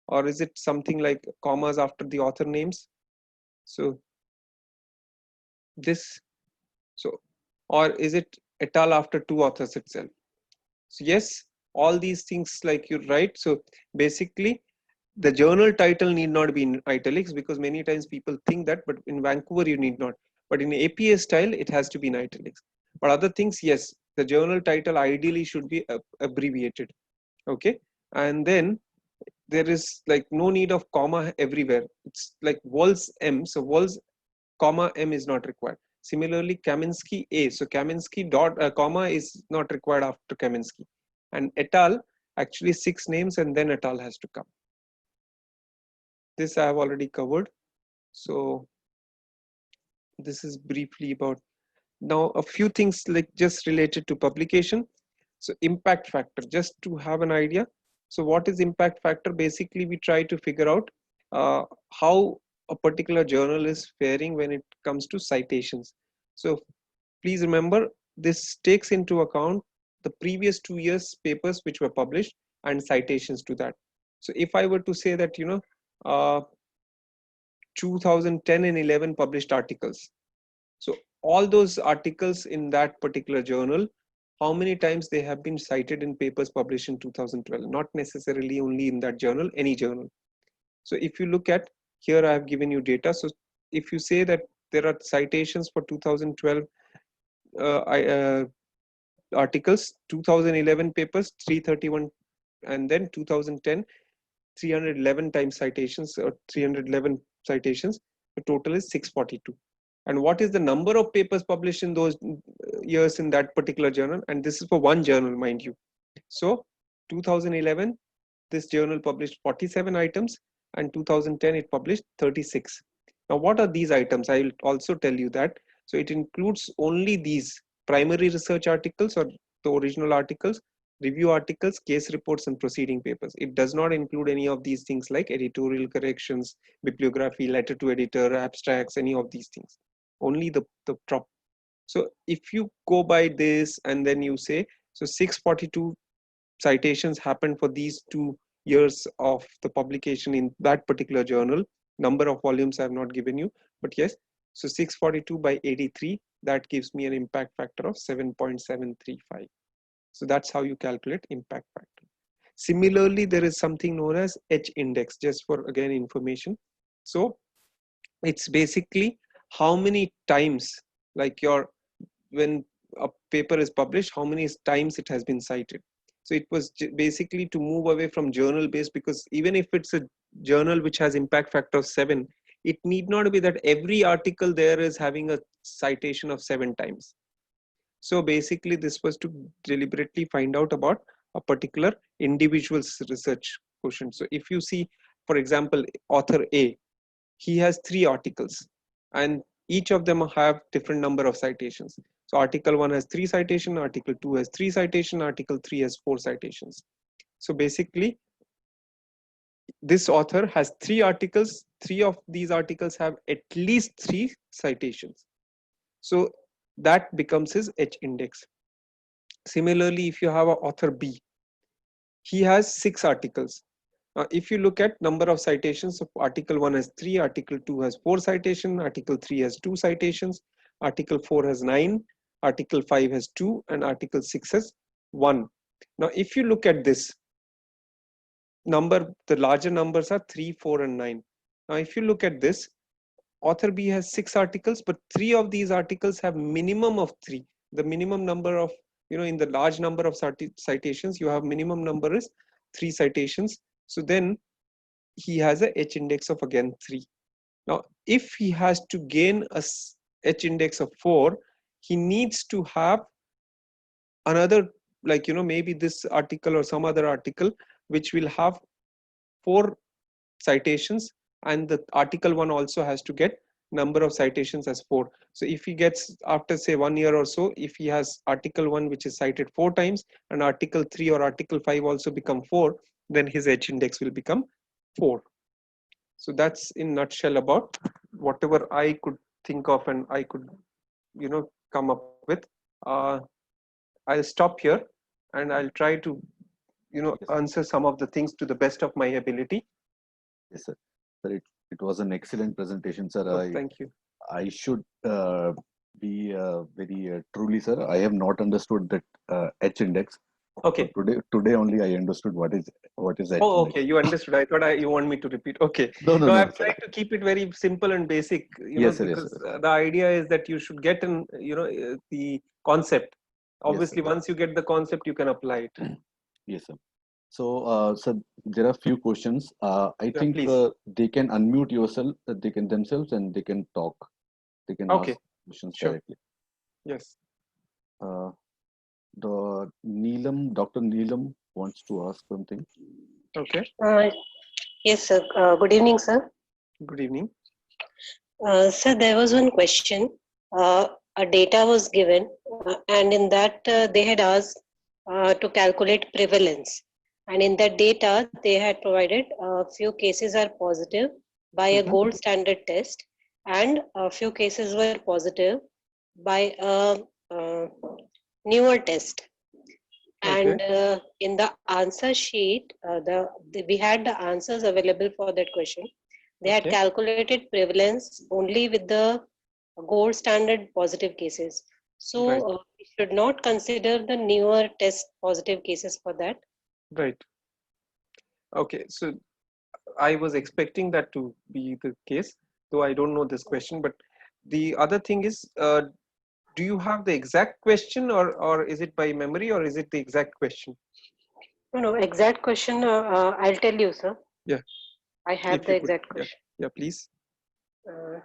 Or is it something like commas after the author names? So this, so, or is it et al after two authors itself? So yes, all these things like you write. So basically the journal title need not be in italics, because many times people think that, but in Vancouver you need not. But in APA style, it has to be in italics. But other things, yes, the journal title ideally should be abbreviated. Okay, and then there is like no need of comma everywhere. It's like Walls M, so Walls comma M is not required. Similarly, Kaminsky A, so Kaminsky dot comma is not required after Kaminsky, and et al. Actually 6 names, and then et al. Has to come. This I have already covered. So this is briefly about. Now a few things like just related to publication. So impact factor, just to have an idea. So what is impact factor? Basically we try to figure out how a particular journal is faring when it comes to citations. So please remember, this takes into account the previous 2 years papers which were published and citations to that. So if I were to say that 2010 and 11 published articles, so all those articles in that particular journal, how many times they have been cited in papers published in 2012, not necessarily only in that journal, any journal. So if you look at here, I have given you data. So if you say that there are citations for 2012 articles, 2011 papers 331, and then 2010 311 times citations, or 311 citations. The total is 642. And what is the number of papers published in those years in that particular journal? And this is for one journal, mind you. So 2011, this journal published 47 items, and 2010 it published 36. Now what are these items? I will also tell you that. So it includes only these primary research articles, or the original articles, review articles, case reports, and proceeding papers. It does not include any of these things like editorial corrections, bibliography, letter to editor, abstracts, any of these things. Only the top. So if you go by this and then you say, so 642 citations happened for these 2 years of the publication in that particular journal. Number of volumes I have not given you, but yes, so 642 by 83, that gives me an impact factor of 7.735. So that's how you calculate impact factor. Similarly, there is something known as H index, just for again information. So it's basically how many times, like when a paper is published, how many times it has been cited. So it was basically to move away from journal based, because even if it's a journal which has impact factor of 7, it need not be that every article there is having a citation of 7 times. So basically this was to deliberately find out about a particular individual's research quotient. So if you see, for example, author A, he has 3 articles and each of them have different number of citations. So article 1 has 3 citation, article 2 has 3 citation, article 3 has 4 citations. So basically this author has 3 articles, 3 of these articles have at least 3 citations. So that becomes his H index. Similarly, if you have an author B, he has 6 articles. If you look at number of citations, so article 1 has 3, article 2 has 4 citations, article 3 has 2 citations, article 4 has 9, article 5 has 2, and article 6 has 1. Now if you look at this number, the larger numbers are 3, 4, and 9. Now if you look at this, author B has 6 articles, but 3 of these articles have minimum of 3. The minimum number of, in the large number of citations, you have minimum number is 3 citations. So then he has a H index of again 3. Now, if he has to gain a H index of 4, he needs to have another, like, maybe this article or some other article, which will have 4 citations, and the article 1 also has to get number of citations as 4. So if he gets, after say 1 year or so, if he has article 1 which is cited 4 times and article 3 or article 5 also become 4, then his H index will become 4. So that's in nutshell about whatever I could think of and I could come up with. I'll stop here and I'll try to answer some of the things to the best of my ability. Yes, sir. Sir, it was an excellent presentation, sir. Oh, thank you. I should be very truly, sir. I have not understood that H index. Okay. So today only I understood what is H Oh, index. okay. You understood. I thought you want me to repeat. Okay. No, I've sir. tried to keep it very simple and basic. Yes, sir, because yes, sir. The idea is that you should get the concept. Obviously, yes, sir. once you get the concept, you can apply it. Yes, sir. So, sir, there are few questions. I think please. they can unmute yourself. They can themselves and they can talk. They can ask questions directly. Yes. The Dr. Neelam wants to ask something. Okay. Yes, sir. Good evening, sir. Good evening. Sir, there was one question. A data was given, and in that they had asked to calculate prevalence. And in that data, they had provided a few cases are positive by a gold standard test, and a few cases were positive by a newer test. And in the answer sheet, we had the answers available for that question. They had calculated prevalence only with the gold standard positive cases. So we should not consider the newer test positive cases for that. Right. Okay. So I was expecting that to be the case, though I don't know this question. But the other thing is, do you have the exact question, or is it by memory, or is it the exact question? No, exact question. I'll tell you, sir. Yeah, I have if the you could. exact Yeah, question. yeah, please. Uh,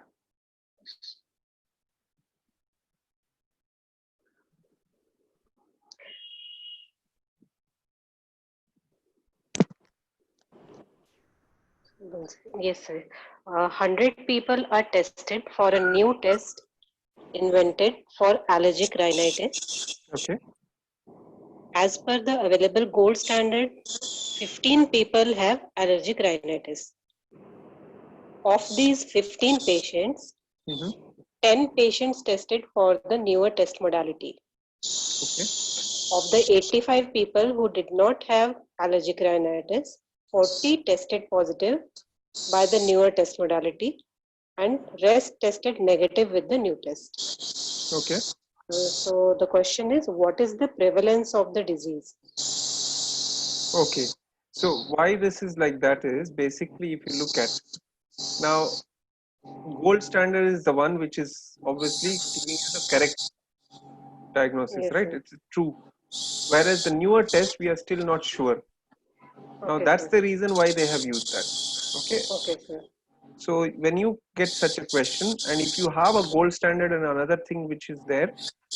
yes, sir. 100 people are tested for a new test invented for allergic rhinitis. Okay. As per the available gold standard, 15 people have allergic rhinitis. Of these 15 patients, Mm-hmm. 10 patients tested for the newer test modality. Okay. Of the 85 people who did not have allergic rhinitis, 40 tested positive by the newer test modality and rest tested negative with the new test. Okay. So the question is, what is the prevalence of the disease? Okay. So why this is like that is basically, if you look at now, gold standard is the one which is obviously giving you the correct diagnosis, Yes, right? sir. It's true. Whereas the newer test, we are still not sure. Now Okay, that's sir. the reason why they have used that. Okay. Okay, sir. So when you get such a question, and if you have a gold standard and another thing which is there,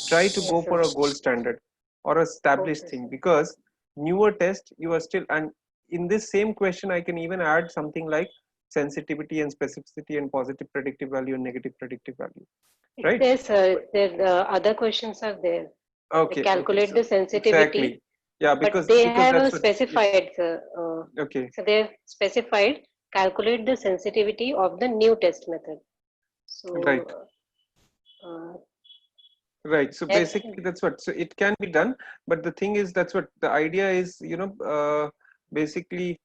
try to Yes, go sir. for a gold standard or a established Okay, thing, sir. because newer test you are still, and in this same question I can even add something like sensitivity and specificity and positive predictive value and negative predictive value, It's right? there, sir. Other questions are there. They Okay, okay, calculate so the sensitivity, exactly, yeah, but because they have a that's what, yeah, specified, sir. okay, So they've specified calculate the sensitivity of the new test method. So right. uh, Right. So have, basically, that's what. So it can be done, but the thing is, that's what the idea is. Basically,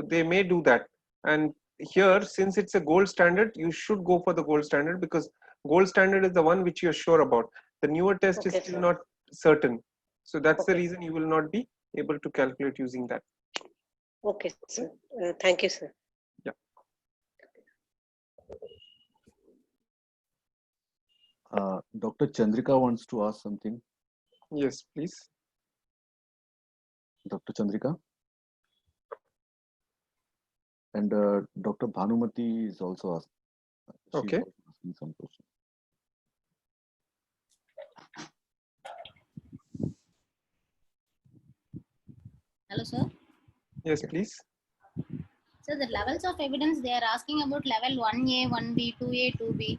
they may do that. And here, since it's a gold standard, you should go for the gold standard, because gold standard is the one which you're sure about. The newer test is okay, still sir. not certain. So that's the Okay, reason you will not be able to calculate using that. okay, Okay. sir. Thank you, sir. Yeah. Dr. Chandrika wants to ask something. Yes, please. Dr. Chandrika. And Dr. Bhanumati is also asking. She's Okay. also asking some question. Hello, sir. Yes, please. So the levels of evidence they are asking about level 1A, 1B, 2A, 2B.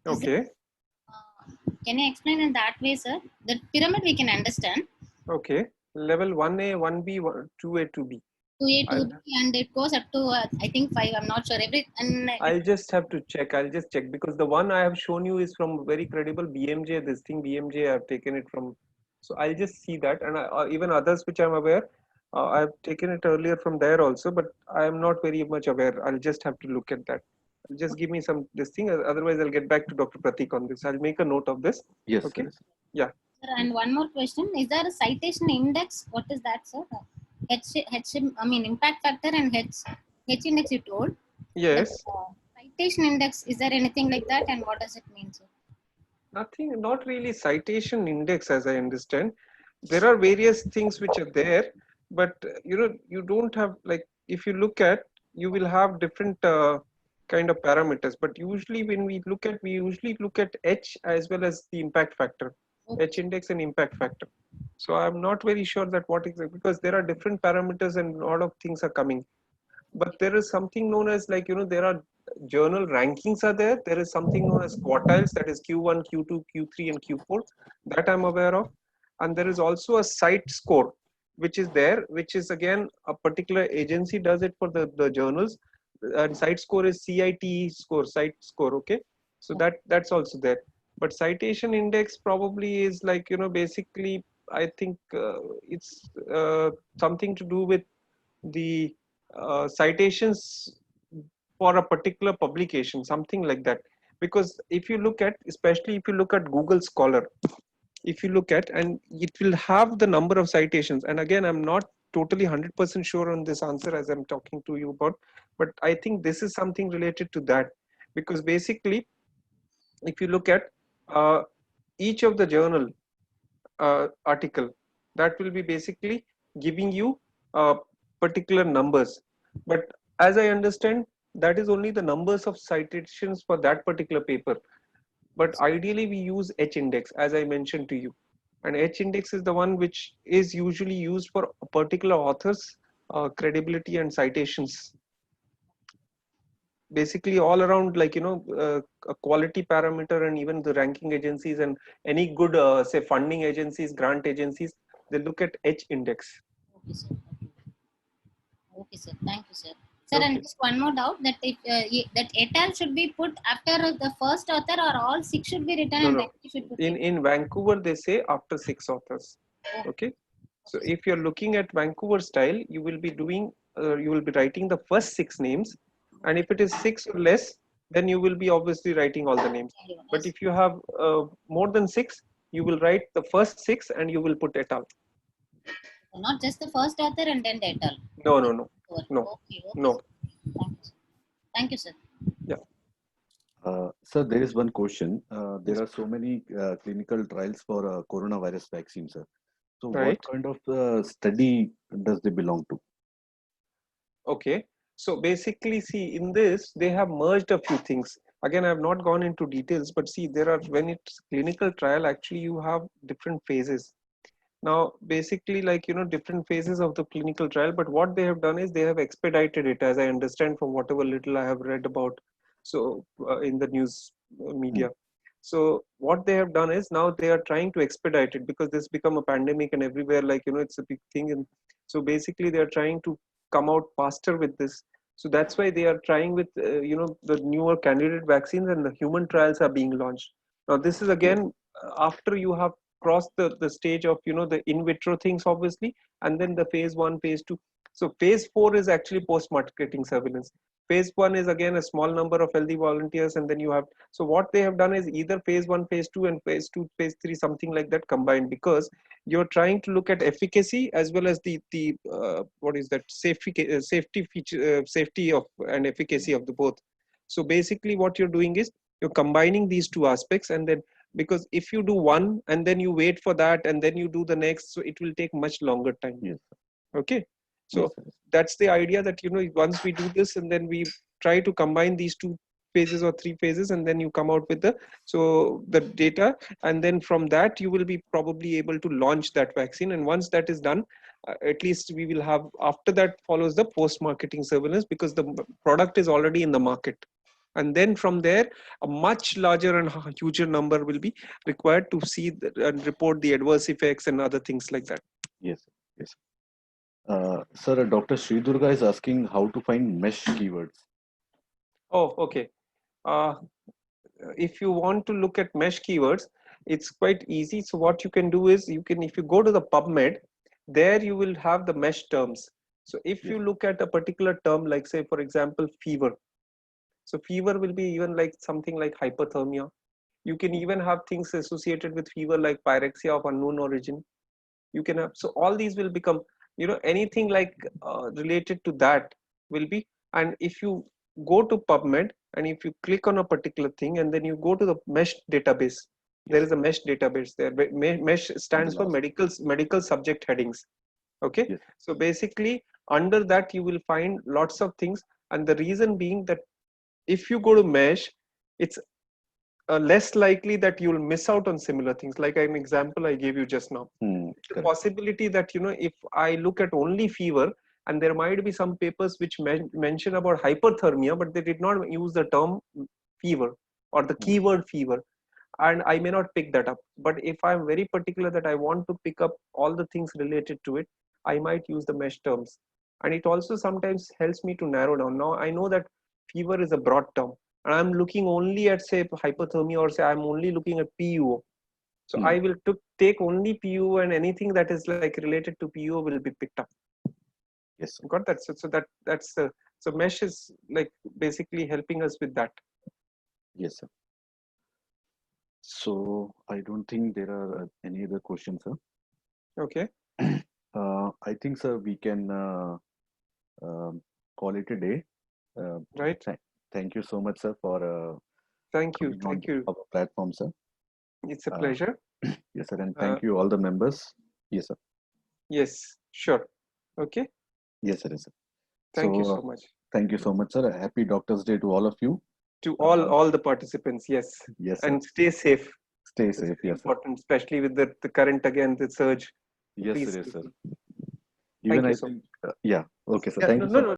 Okay. Can you explain in that way, sir? The pyramid we can understand. Okay. Level 1A, 1B, 2A, 2B. 2A, I'll 2B, and it goes up to I think 5. I'm not sure. I'll just have to check. I'll just check, because the one I have shown you is from very credible BMJ. This thing BMJ, I've taken it from. So I'll just see that, and even others which I'm aware, I've taken it earlier from there also, but I am not very much aware. I'll just have to look at that. Just give me some this thing. Otherwise, I'll get back to Dr. Pratik on this. I'll make a note of this. Yes, Okay. sir. Yeah. Sir, and one more question: is there a citation index? What is that, sir? I mean impact factor and H index you told. But Yes. citation index, is there anything like that, and what does it mean, sir? Nothing. Not really citation index, as I understand. There are various things which are there, but you don't have, like, if you look at, you will have different kind of parameters, but usually when we usually look at H as well as the impact factor, H Okay. index and impact factor. So I'm not very sure that what exactly, because there are different parameters and a lot of things are coming, but there is something known as, like, there are journal rankings are there is something known as quartiles, that is Q1, Q2, Q3 and Q4, that I'm aware of. And there is also a site score which is there, which is again a particular agency does it for the journals, and site score is CITE score, site score. Okay, so that's also there. But citation index probably is, like, basically I think it's something to do with the citations for a particular publication, something like that. Because if you look at, especially if you look at Google Scholar, if you look at, and it will have the number of citations, and again I'm not totally 100% sure on this answer as I'm talking to you about, but I think this is something related to that, because basically, if you look at each of the journal article, that will be basically giving you particular numbers. But as I understand, that is only the numbers of citations for that particular paper. But ideally, we use H index, as I mentioned to you. And H index is the one which is usually used for a particular author's credibility and citations. Basically, all around, like, a quality parameter, and even the ranking agencies and any good, say, funding agencies, grant agencies, they look at H index. Okay, sir. Okay, sir. Thank you, sir. Sir, and Okay. just one more doubt, that if that et al should be put after the first author, or all 6 should be written No, and no. then we should put In Vancouver, they say after 6 authors. Oh. Okay. So if you're looking at Vancouver style, you will be doing, you will be writing the first 6 names, and if it is 6 or less, then you will be obviously writing all the names. But if you have more than 6, you will write the first 6 and you will put et al. Not just the first author and then the et al. No, no, no, no, Okay, okay. no. Thank you, sir. Thank you, sir. Sir, there is one question. There are so many clinical trials for coronavirus vaccine, sir. So Right. what kind of study does they belong to? Okay. So basically, see, in this, they have merged a few things. Again, I have not gone into details, but see, there are, when it's clinical trial, actually, you have different phases. Now, basically, like, different phases of the clinical trial, but what they have done is they have expedited it, as I understand from whatever little I have read about, so in the news media. So what they have done is now they are trying to expedite it, because this become a pandemic and everywhere, like, it's a big thing. And so basically they are trying to come out faster with this. So that's why they are trying with, the newer candidate vaccines, and the human trials are being launched. Now, this is again after you have crossed the stage of, the in vitro things, obviously, and then the phase 1, phase 2. So phase 4 is actually post marketing surveillance. Phase 1 is again a small number of healthy volunteers, and then you have, so what they have done is either phase 1, phase 2, and phase 2, phase 3, something like that combined, because you're trying to look at efficacy as well as the what is that, safety feature, safety of and efficacy of the both. So basically what you're doing is you're combining these two aspects, and then, because if you do one and then you wait for that and then you do the next, so it will take much longer time. Yes. Okay. So Yes, sir. that's the idea, that, once we do this and then we try to combine these 2 phases or 3 phases, and then you come out with the data, and then from that you will be probably able to launch that vaccine. And once that is done, at least we will have, after that follows the post marketing surveillance, because the product is already in the market. And then from there, a much larger and huger number will be required to see and report the adverse effects and other things like that. Yes, yes. Sir, Dr. Sridurga is asking how to find mesh keywords. Oh, okay. If you want to look at mesh keywords, it's quite easy. So what you can do is, if you go to the PubMed, there you will have the mesh terms. So if you look at a particular term, like, say, for example, fever. So fever will be even like something like hypothermia. You can even have things associated with fever like pyrexia of unknown origin. You can have, so all these will become, anything like related to that will be. And if you go to PubMed and if you click on a particular thing and then you go to the mesh database, there is a mesh database there. Mesh stands for medical subject headings. Okay. Yes. So basically under that you will find lots of things, and the reason being that if you go to mesh, it's less likely that you'll miss out on similar things. Like an example I gave you just now, the Correct. possibility that, if I look at only fever, and there might be some papers which mention about hyperthermia, but they did not use the term fever or the keyword fever, and I may not pick that up. But if I'm very particular that I want to pick up all the things related to it, I might use the mesh terms. And it also sometimes helps me to narrow down. Now I know that fever is a broad term, and I'm looking only at, say, hypothermia, or say I'm only looking at PUO. So I will take only PUO, and anything that is like related to PUO will be picked up. Yes. Got that? So so mesh is like basically helping us with that. Yes, sir. So I don't think there are any other questions, sir. Okay. I think, sir, we can call it a day. Right? Thank you so much, sir, for Thank you. coming on Thank you. our platform, sir. It's a Uh, pleasure. Yes, sir, and Uh, thank you all the members. Yes, sir. Yes, sure. Okay. Yes, sir. Yes, sir. Thank you So, so much. thank you so much, sir. A happy Doctor's Day to all of you. To Uh, all the participants, yes. Yes, sir. And stay safe. Stay It's safe. very Yes, sir. important, especially with the current again, the surge. Yes, Please sir. Yes, stay sir. safe. Even Thank you I so think, yeah. Okay, sir. Yeah, Thank no, you no, so no. much.